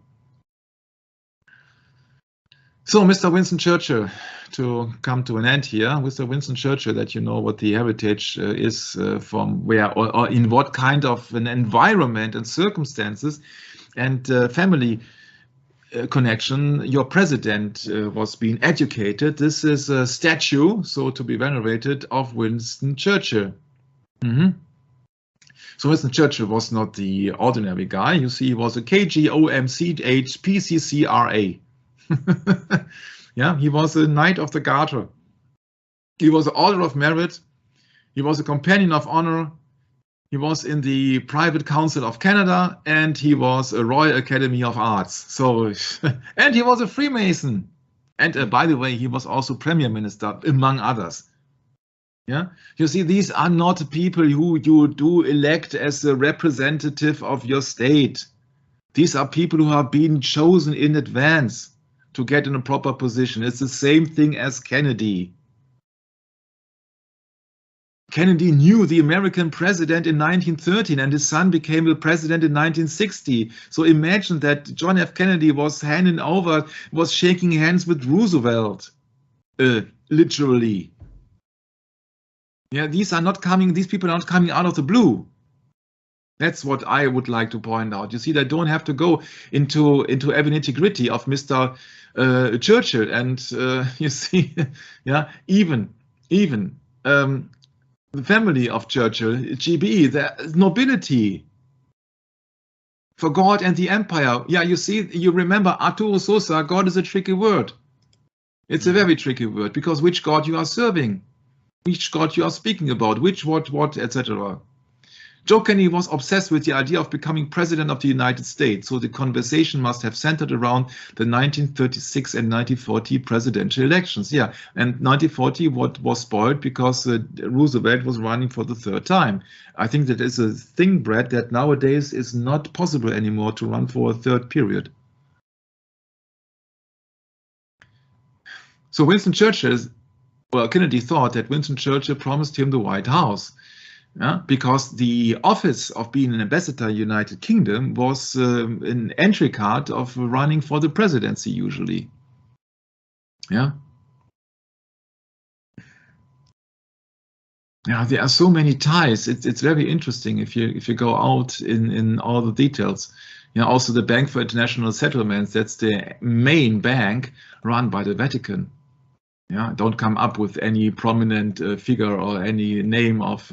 So, Mr. Winston Churchill, to come to an end here, Mr. Winston Churchill, that you know what the heritage is from where or in what kind of an environment and circumstances and family connection your president was being educated. This is a statue, so to be venerated, of Winston Churchill. So Winston Churchill was not the ordinary guy. You see, he was a KGOMCHPCCRA. Yeah, he was a Knight of the Garter. He was an Order of Merit. He was a Companion of Honor. He was in the Private Council of Canada, and he was a Royal Academy of Arts. So, and he was a Freemason. And by the way, he was also Premier Minister, among others. Yeah, you see, these are not people who you do elect as a representative of your state. These are people who have been chosen in advance to get in a proper position. It's the same thing as Kennedy. Kennedy knew the American president in 1913, and his son became the president in 1960. So imagine that John F. Kennedy was shaking hands with Roosevelt, literally. Yeah, these people are not coming out of the blue. That's what I would like to point out. You see, they don't have to go into every nitty-gritty of Mr. Churchill, and you see, yeah, even the family of Churchill, GBE, the nobility, for God and the empire. Yeah, you see, you remember Arturo Sosa. God is a tricky word. It's a very tricky word, because which God you are serving, which God you are speaking about, which what, etc. Joe Kennedy was obsessed with the idea of becoming president of the United States, so the conversation must have centered around the 1936 and 1940 presidential elections. Yeah, and 1940 what was spoiled because Roosevelt was running for the third time. I think that is a thing, Brad, that nowadays is not possible anymore to run for a third period. So Winston Churchill, well, Kennedy thought that Winston Churchill promised him the White House. Yeah, because the office of being an ambassador United Kingdom was an entry card of running for the presidency usually. Yeah. Yeah, there are so many ties. It's very interesting if you go out in all the details. You know, also the Bank for International Settlements, that's the main bank run by the Vatican. Yeah, don't come up with any prominent figure or any name of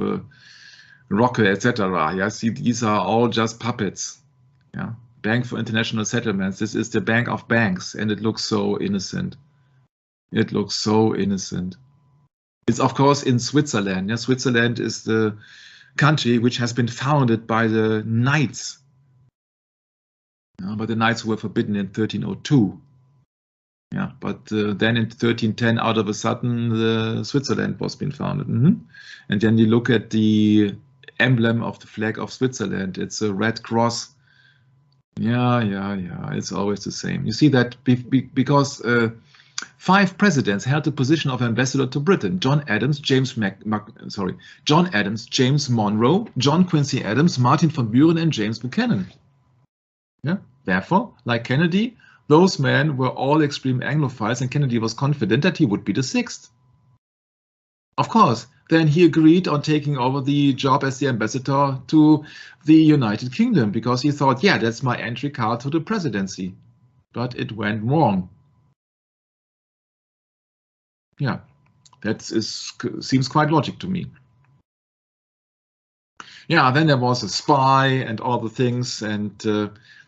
Rocke, etc. Yeah, see, these are all just puppets. Yeah, Bank for International Settlements. This is the bank of banks, and it looks so innocent. It looks so innocent. It's of course in Switzerland. Yeah, Switzerland is the country which has been founded by the knights. But the knights who were forbidden in 1302. Yeah, but then in 1310, out of a sudden, Switzerland was being founded. And then you look at the emblem of the flag of Switzerland. It's a red cross. Yeah. It's always the same. You see that because 5 presidents held the position of ambassador to Britain: John Adams, James Monroe, John Quincy Adams, Martin van Buren, and James Buchanan. Yeah. Therefore, like Kennedy, those men were all extreme Anglophiles, and Kennedy was confident that he would be the 6th. Of course, then he agreed on taking over the job as the ambassador to the United Kingdom because he thought, yeah, that's my entry card to the presidency. But it went wrong. Yeah, that seems quite logical to me. Yeah, then there was a spy and all the things, and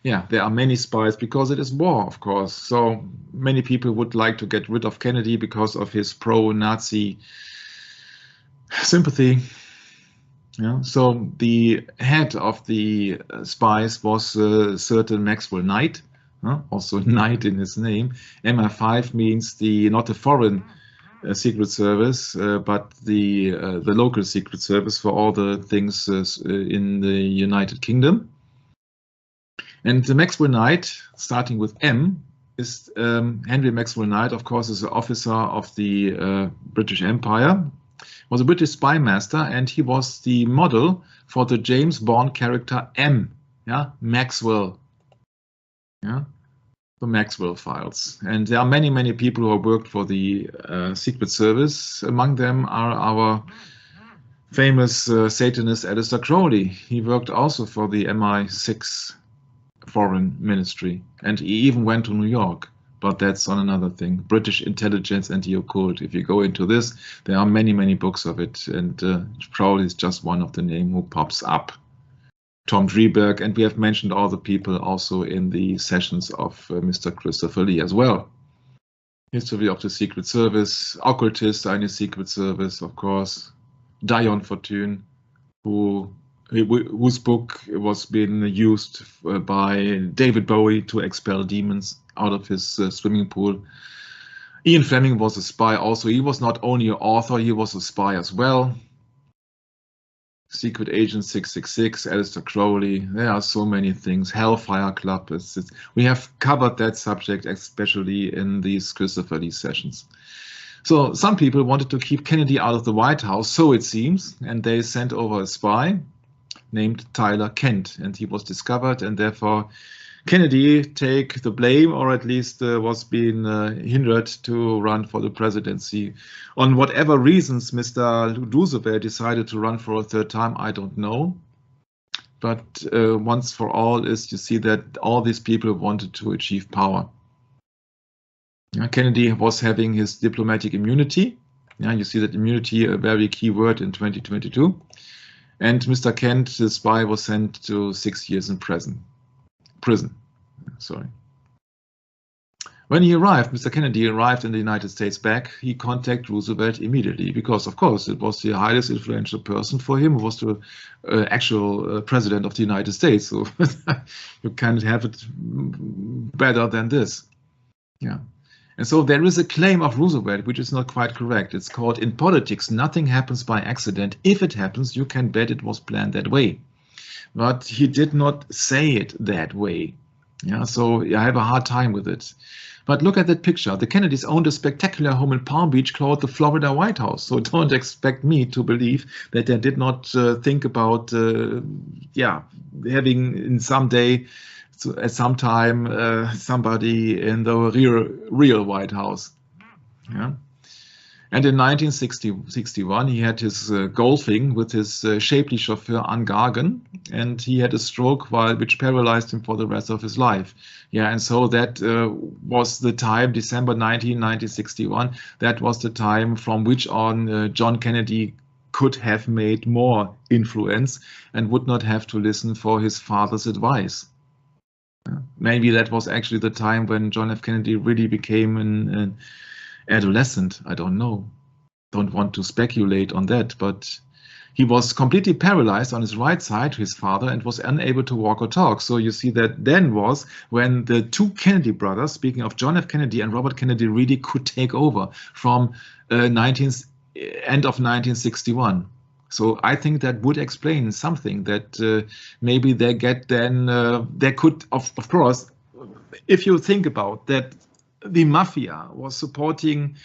yeah, there are many spies because it is war, of course. So many people would like to get rid of Kennedy because of his pro-Nazi sympathy. Yeah, so the head of the spies was a certain Maxwell Knight, also Knight in his name. MI5 means not the foreign Secret Service, but the local Secret Service for all the things in the United Kingdom. And the Maxwell Knight, starting with M, is Henry Maxwell Knight, of course, is an officer of the British Empire, was a British spy master, and he was the model for the James Bond character M, yeah, Maxwell. Yeah. the Maxwell files. And there are many, many people who have worked for the Secret Service. Among them are our famous Satanist Aleister Crowley. He worked also for the MI6 foreign ministry, and he even went to New York. But that's on another thing. British intelligence and the occult. If you go into this, there are many, many books of it, and Crowley is just one of the names who pops up. Tom Dreberg, and we have mentioned all the people also in the sessions of Mr. Christopher Lee as well. History of the Secret Service, occultists are in the Secret Service, of course. Dion Fortune, whose book was being used by David Bowie to expel demons out of his swimming pool. Ian Fleming was a spy also. He was not only an author, he was a spy as well. Secret Agent 666, Aleister Crowley, there are so many things. Hellfire Club, we have covered that subject especially in these Christopher Lee sessions. So some people wanted to keep Kennedy out of the White House, so it seems, and they sent over a spy named Tyler Kent, and he was discovered, and therefore Kennedy take the blame, or at least was being hindered to run for the presidency. On whatever reasons Mr. Roosevelt decided to run for a third time, I don't know. But once for all is you see that all these people wanted to achieve power. Kennedy was having his diplomatic immunity. You see that immunity, a very key word in 2022. And Mr. Kent, the spy, was sent to 6 years in prison. When he arrived, Mr. Kennedy arrived in the United States back, he contacted Roosevelt immediately because, of course, it was the highest influential person for him, who was the actual president of the United States. So you can't have it better than this. Yeah. And so there is a claim of Roosevelt, which is not quite correct. It's called, in politics, nothing happens by accident. If it happens, you can bet it was planned that way. But he did not say it that way. Yeah, so I have a hard time with it. But look at that picture. The Kennedys owned a spectacular home in Palm Beach called the Florida White House. So don't expect me to believe that they did not think about, having in some day, at some time, somebody in the real White House. Yeah. And in 1961, he had his golfing with his shapely chauffeur, Ann Gargan, and he had a stroke which paralyzed him for the rest of his life. Yeah, and so that was the time, December 1961, that was the time from which on John Kennedy could have made more influence and would not have to listen for his father's advice. Maybe that was actually the time when John F. Kennedy really became an adolescent. I don't know. Don't want to speculate on that, but he was completely paralyzed on his right side, his father, and was unable to walk or talk. So you see that then was when the two Kennedy brothers, speaking of John F. Kennedy and Robert Kennedy, really could take over from end of 1961. So I think that would explain something, that maybe they get then, they could, of course, if you think about that, the mafia was supporting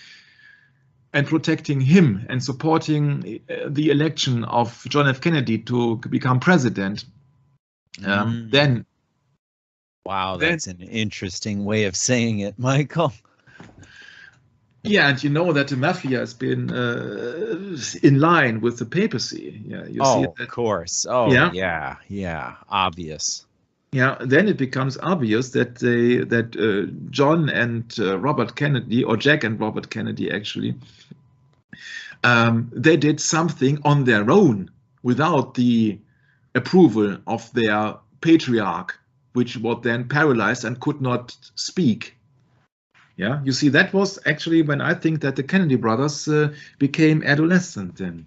and protecting him and supporting the election of John F. Kennedy to become president. Then. Wow, that's an interesting way of saying it, Michael. Yeah, and you know that the mafia has been in line with the papacy. Yeah, you see that, of course. Oh, yeah, obvious. Yeah, then it becomes obvious that John and Robert Kennedy, or Jack and Robert Kennedy actually, they did something on their own without the approval of their patriarch, which was then paralyzed and could not speak. Yeah, you see, that was actually when I think that the Kennedy brothers became adolescent then.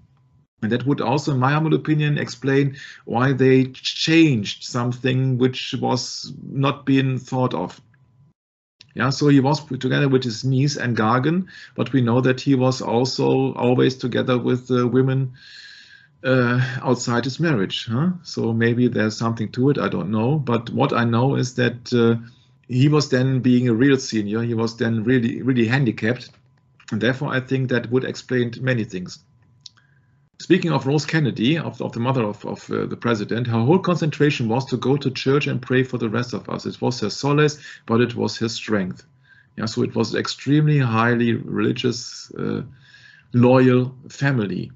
And that would also, in my humble opinion, explain why they changed something which was not being thought of. Yeah, so he was together with his niece and Gargan, but we know that he was also always together with women outside his marriage. Huh? So maybe there's something to it, I don't know. But what I know is that he was then, being a real senior, he was then really, really handicapped. And therefore, I think that would explain many things. Speaking of Rose Kennedy, of the mother of the president, her whole concentration was to go to church and pray for the rest of us. It was her solace, but it was her strength. Yeah, so it was extremely highly religious, loyal family.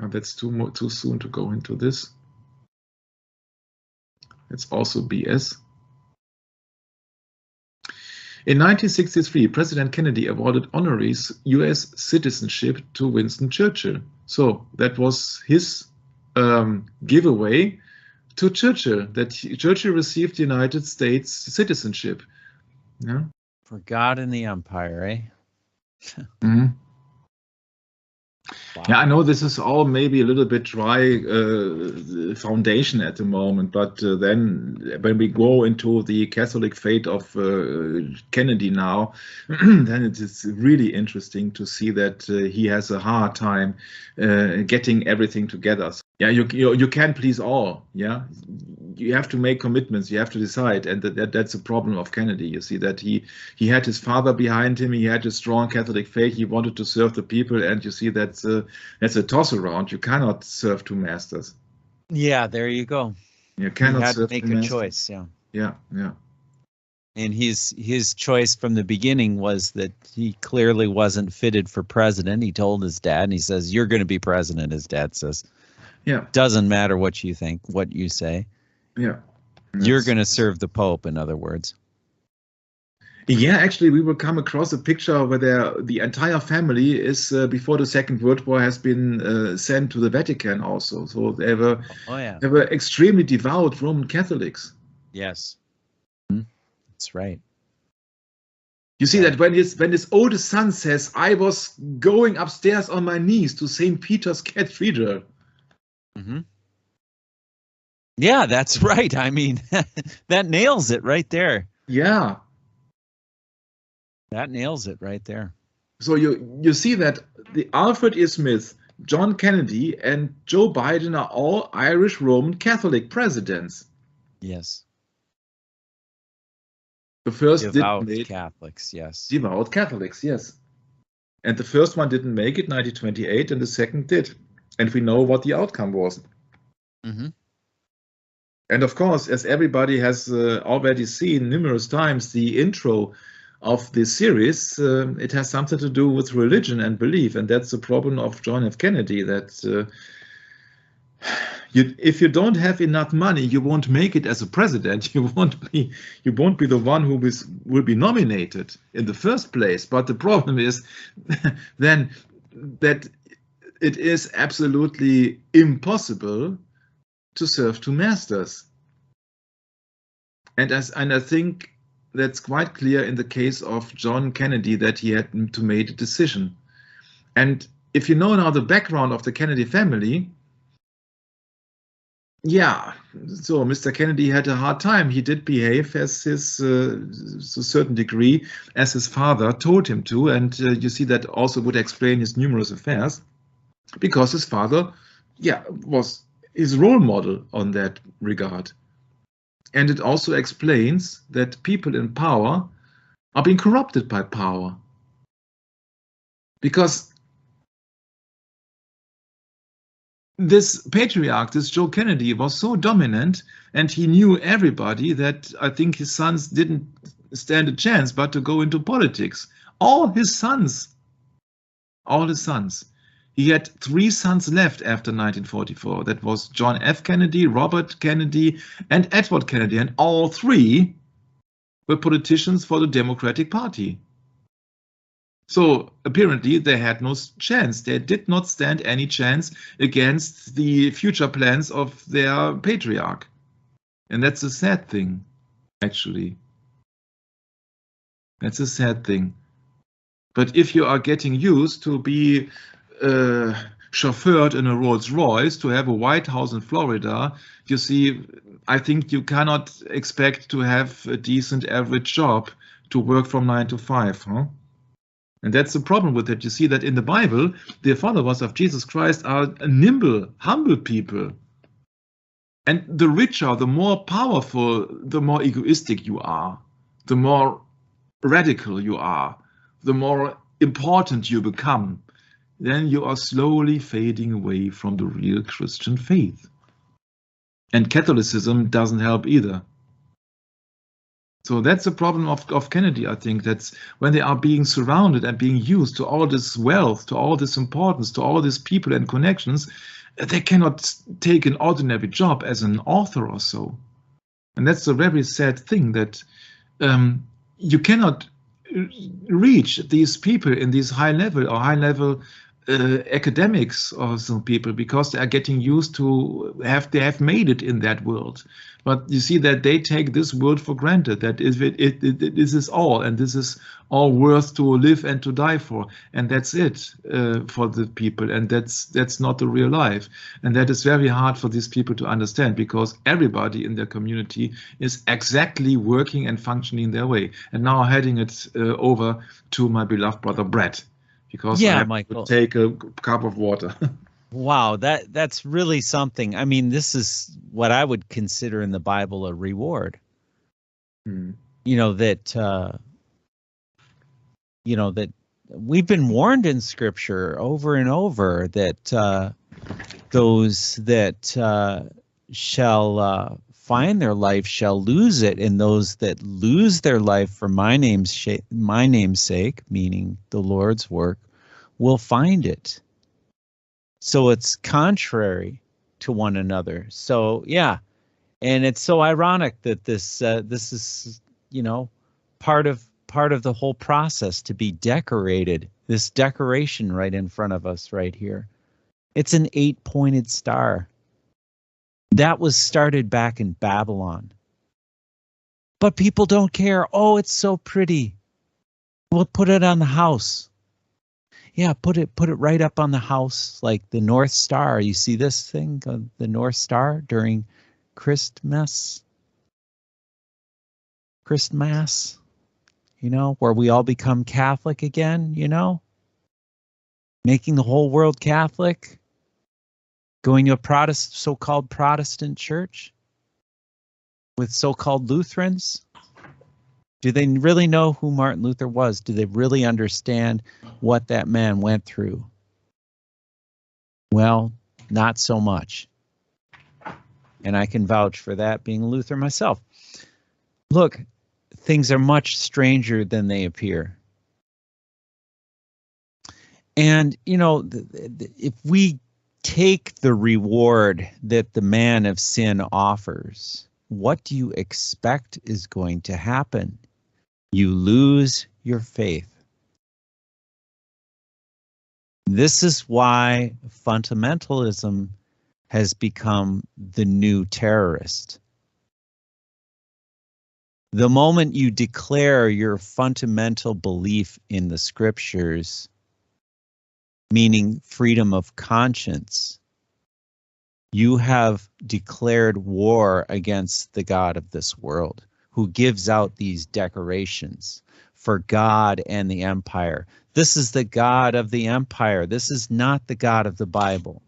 That's too soon to go into this. It's also BS. In 1963, President Kennedy awarded honoris US citizenship to Winston Churchill. So that was his giveaway to Churchill, that Churchill received the United States citizenship. Yeah. For God and the empire, eh? Mm-hmm. Wow. Yeah, I know this is all maybe a little bit dry foundation at the moment, but then when we go into the Catholic fate of Kennedy now, then it is really interesting to see that he has a hard time getting everything together. So, yeah, you can't please all. Yeah, you have to make commitments. You have to decide, and that's a problem of Kennedy. You see that he had his father behind him. He had a strong Catholic faith. He wanted to serve the people, and you see that's a toss around. You cannot serve two masters. Yeah, there you go. You cannot he had serve to make two a masters. choice. Yeah. Yeah, yeah. And his choice from the beginning was that he clearly wasn't fitted for president. He told his dad, and he says, "You're going to be president." His dad says, Yeah. Doesn't matter what you think, what you say. Yeah. You're going to serve the Pope, in other words. Yeah, actually, we will come across a picture where the entire family is, before the Second World War, has been sent to the Vatican also. So they were extremely devout Roman Catholics. Yes. That's right. You see that when his oldest son says, "I was going upstairs on my knees to St. Peter's Cathedral." Mm-hmm. Yeah, that's right. I mean, that nails it right there. Yeah. That nails it right there. So you see that the Alfred E. Smith, John Kennedy, and Joe Biden are all Irish Roman Catholic presidents. Yes. The first devout Catholics, yes. Devout Catholics, yes. And the first one didn't make it, 1928, and the second did. And we know what the outcome was. Mm-hmm. And of course, as everybody has already seen numerous times, the intro of this series, it has something to do with religion and belief. And that's the problem of John F. Kennedy, that if you don't have enough money, you won't make it as a president. You won't be the one who will be nominated in the first place. But the problem is then that it is absolutely impossible to serve two masters. And I think that's quite clear in the case of John Kennedy, that he had to make a decision. And if you know now the background of the Kennedy family, yeah, so Mr. Kennedy had a hard time. He did behave as his, to a certain degree, as his father told him to. And you see that also would explain his numerous affairs, because his father, yeah, was his role model on that regard. And it also explains that people in power are being corrupted by power. Because this patriarch, this Joe Kennedy, was so dominant, and he knew everybody, that I think his sons didn't stand a chance but to go into politics. All his sons. He had 3 sons left after 1944. That was John F. Kennedy, Robert Kennedy, and Edward Kennedy. And all 3 were politicians for the Democratic Party. So apparently they had no chance. They did not stand any chance against the future plans of their patriarch. And that's a sad thing, actually. That's a sad thing. But if you are getting used to be chauffeured in a Rolls Royce, to have a White House in Florida, you see, I think you cannot expect to have a decent average job to work from 9 to 5, huh? And that's the problem with it. You see that in the Bible, the followers of Jesus Christ are nimble, humble people. And the richer, the more powerful, the more egoistic you are, the more radical you are, the more important you become, then you are slowly fading away from the real Christian faith. And Catholicism doesn't help either. So that's the problem of Kennedy, I think. That's when they are being surrounded and being used to all this wealth, to all this importance, to all these people and connections, they cannot take an ordinary job as an author or so. And that's a very sad thing, that you cannot reach these people in these high level academics or some people, because they are getting used to they have made it in that world. But you see that they take this world for granted, that this is all, and this is all worth to live and to die for, and that's it for the people, and that's not the real life. And that is very hard for these people to understand, because everybody in their community is exactly working and functioning their way. And now heading it over to my beloved brother Brett, because I have Michael, to take a cup of water. Wow, that's really something. I mean, this is what I would consider in the Bible a reward. You know, that that we've been warned in Scripture over and over that those that shall find their life shall lose it, and those that lose their life for my name's sake, meaning the Lord's work, will find it. So it's contrary to one another. So yeah, and it's so ironic that this is part of the whole process to be decorated. This decoration right in front of us right here. It's an 8-pointed star. That was started back in Babylon. But people don't care. Oh, it's so pretty. We'll put it on the house. Yeah, put it right up on the house, like the North Star. You see this thing, the North Star during Christmas, where we all become Catholic again, making the whole world Catholic, going to a so-called Protestant church with so-called Lutherans. Do they really know who Martin Luther was? Do they really understand what that man went through? Well, not so much. And I can vouch for that, being a Lutheran myself. Look, things are much stranger than they appear. And, if we take the reward that the man of sin offers, what do you expect is going to happen? You lose your faith. This is why fundamentalism has become the new terrorist. The moment you declare your fundamental belief in the Scriptures, meaning freedom of conscience, you have declared war against the God of this world, who gives out these decorations for God and the empire. This is the God of the empire. This is not the God of the Bible.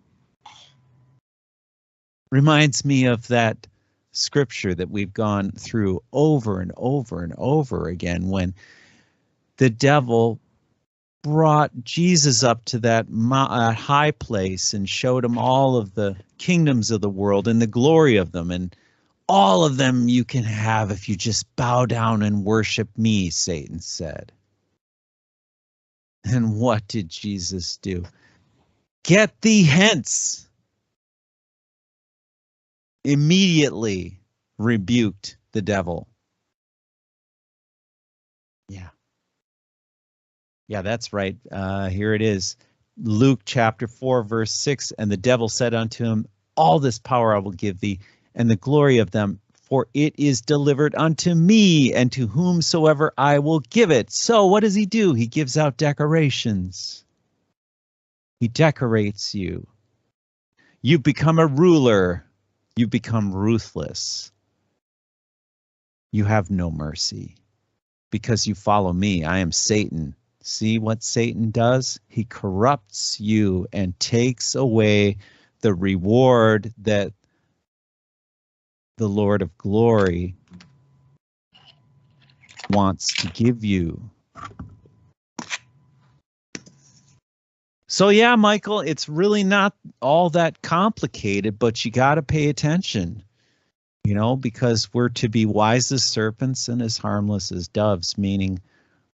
Reminds me of that scripture that we've gone through over and over and over again, when the devil brought Jesus up to that high place and showed him all of the kingdoms of the world and the glory of them, and all of them you can have if you just bow down and worship me, Satan said. And what did Jesus do? Get thee hence. Immediately rebuked the devil. Yeah, that's right. Here it is. Luke chapter 4, verse 6. And the devil said unto him, all this power I will give thee, and the glory of them, for it is delivered unto me, and to whomsoever I will give it. So what does he do? He gives out decorations. He decorates you. You become a ruler. You become ruthless. You have no mercy because you follow me. I am Satan. See what Satan does? He corrupts you and takes away the reward that the Lord of glory wants to give you. So yeah, Michael, it's really not all that complicated, but you got to pay attention, because we're to be wise as serpents and as harmless as doves, meaning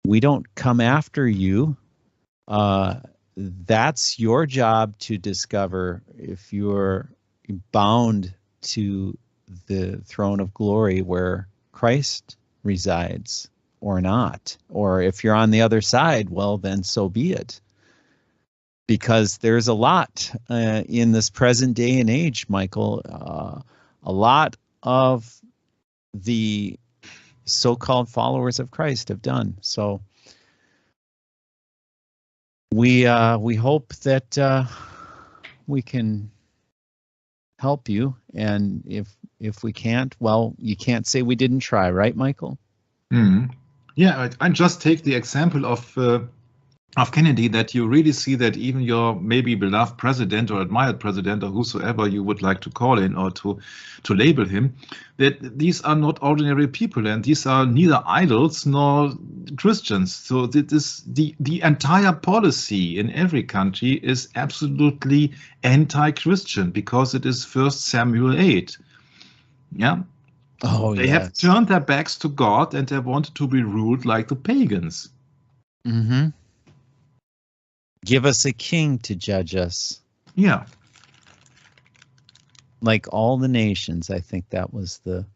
we don't come after you. That's your job to discover if you're bound to the throne of glory where Christ resides or not. Or if you're on the other side, well, then so be it. Because there's a lot in this present day and age, Michael, a lot of the so-called followers of Christ have done. So we hope that we can help you, and if we can't, well, you can't say we didn't try, right, Michael? Mm. Yeah, I just take the example of Kennedy, that you really see that even your maybe beloved president or admired president or whosoever you would like to call in or to label him, that these are not ordinary people, and these are neither idols nor Christians. So this the entire policy in every country is absolutely anti-Christian, because it is 1 Samuel 8. Yeah. Oh, they have turned their backs to God, and they wanted to be ruled like the pagans. Mm-hmm. Give us a king to judge us. Yeah. Like all the nations, I think that was the...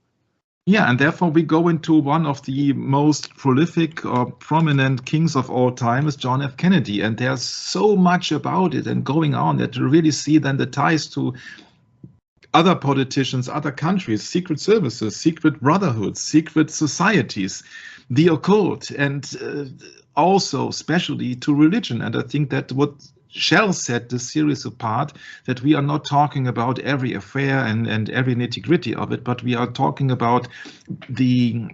Yeah, and therefore we go into one of the most prolific or prominent kings of all time is John F. Kennedy. And there's so much about it and going on that you really see then the ties to other politicians, other countries, secret services, secret brotherhoods, secret societies, the occult, and also especially to religion. And I think that what shall set this series apart, that we are not talking about every affair and every nitty-gritty of it, but we are talking about the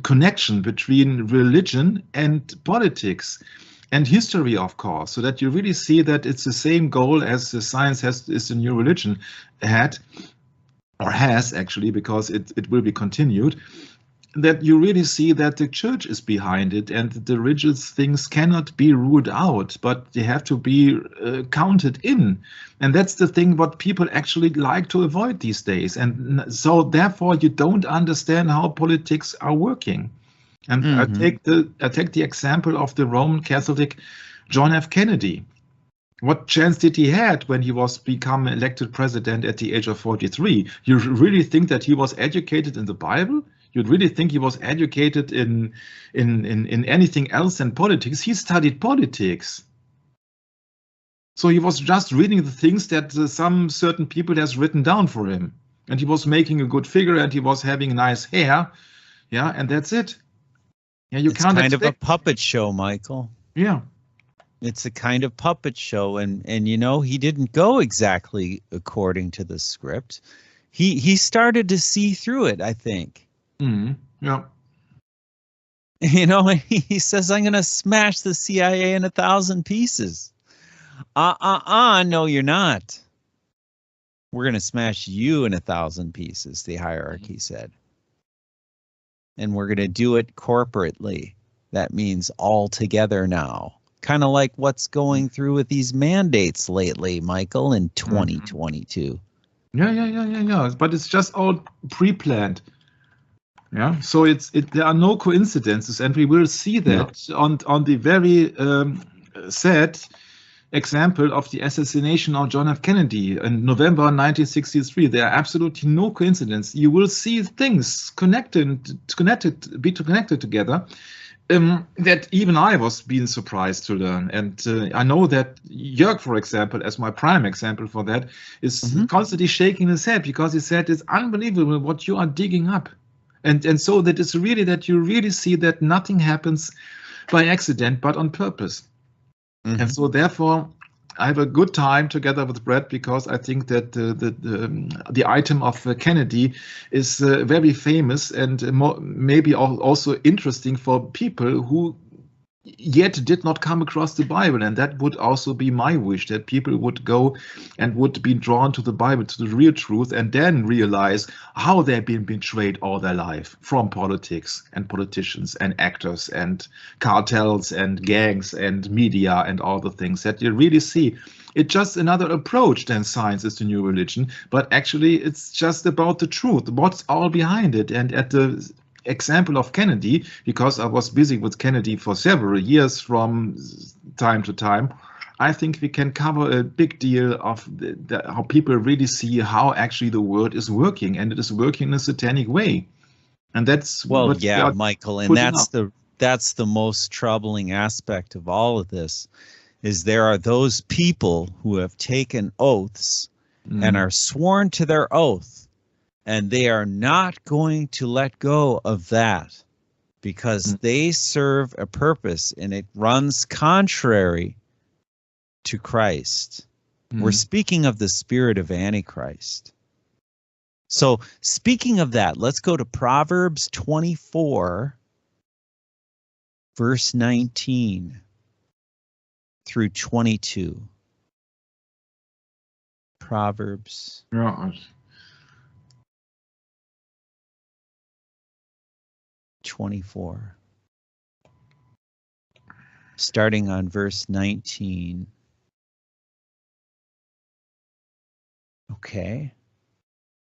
connection between religion and politics and history, of course, so that you really see that it's the same goal as the science is the new religion had, or has actually, because it will be continued, that you really see that the church is behind it, and the religious things cannot be ruled out, but they have to be counted in. And that's the thing what people actually like to avoid these days. And so therefore you don't understand how politics are working. And I take the example of the Roman Catholic John F. Kennedy. What chance did he had when he was become elected president at the age of 43? You really think that he was educated in the Bible? You'd really think he was educated in anything else than politics? He studied politics. So he was just reading the things that some certain people has written down for him. And he was making a good figure, and he was having nice hair. Yeah, and that's it. Yeah, it's kind of a puppet show, Michael. Yeah. It's a kind of puppet show, and he didn't go exactly according to the script. He started to see through it, I think. Mm-hmm. Yeah. He says, I'm going to smash the CIA in 1,000 pieces. No, you're not. We're going to smash you in 1,000 pieces, the hierarchy said. And we're going to do it corporately. That means all together now. Kind of like what's going through with these mandates lately, Michael, in 2022. Yeah. But it's just all pre-planned. Yeah. So there are no coincidences, and we will see that on the very sad example of the assassination of John F. Kennedy in November 1963. There are absolutely no coincidence. You will see things connected together that even I was being surprised to learn. And I know that Jörg, for example, as my prime example for that, is constantly shaking his head, because he said it's unbelievable what you are digging up. And so that it's really that you really see that nothing happens by accident, but on purpose. And so therefore, I have a good time together with Brett, because I think that the item of Kennedy is very famous and maybe also interesting for people who yet did not come across the Bible. And that would also be my wish, that people would go and would be drawn to the Bible, to the real truth, and then realize how they've been betrayed all their life from politics and politicians and actors and cartels and gangs and media and all the things that you really see. It's just another approach than science is the new religion, but actually it's just about the truth, what's all behind it. And at the example of Kennedy, because I was busy with Kennedy for several years from time to time, I think we can cover a big deal of how people really see how actually the world is working, and it is working in a satanic way. And that's well, what yeah, Michael, and that's the most troubling aspect of all of this, is there are those people who have taken oaths and are sworn to their oath, and they are not going to let go of that because they serve a purpose and it runs contrary to Christ. We're speaking of the spirit of Antichrist. So speaking of that, let's go to Proverbs 24, verse 19 through 22. Proverbs. Yeah. 24. Starting on verse 19. Okay.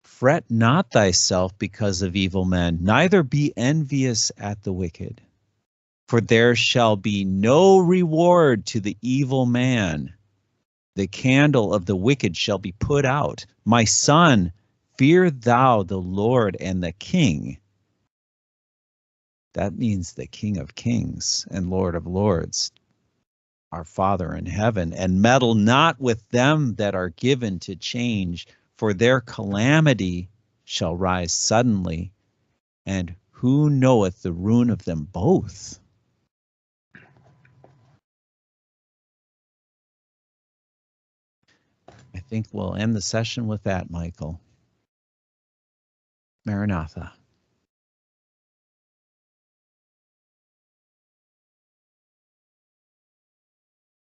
Fret not thyself because of evil men, neither be envious at the wicked. For there shall be no reward to the evil man. The candle of the wicked shall be put out. My son, fear thou the Lord and the King. That means the King of Kings and Lord of Lords, our Father in heaven, and meddle not with them that are given to change, for their calamity shall rise suddenly, and who knoweth the ruin of them both? I think we'll end the session with that, Michael. Maranatha.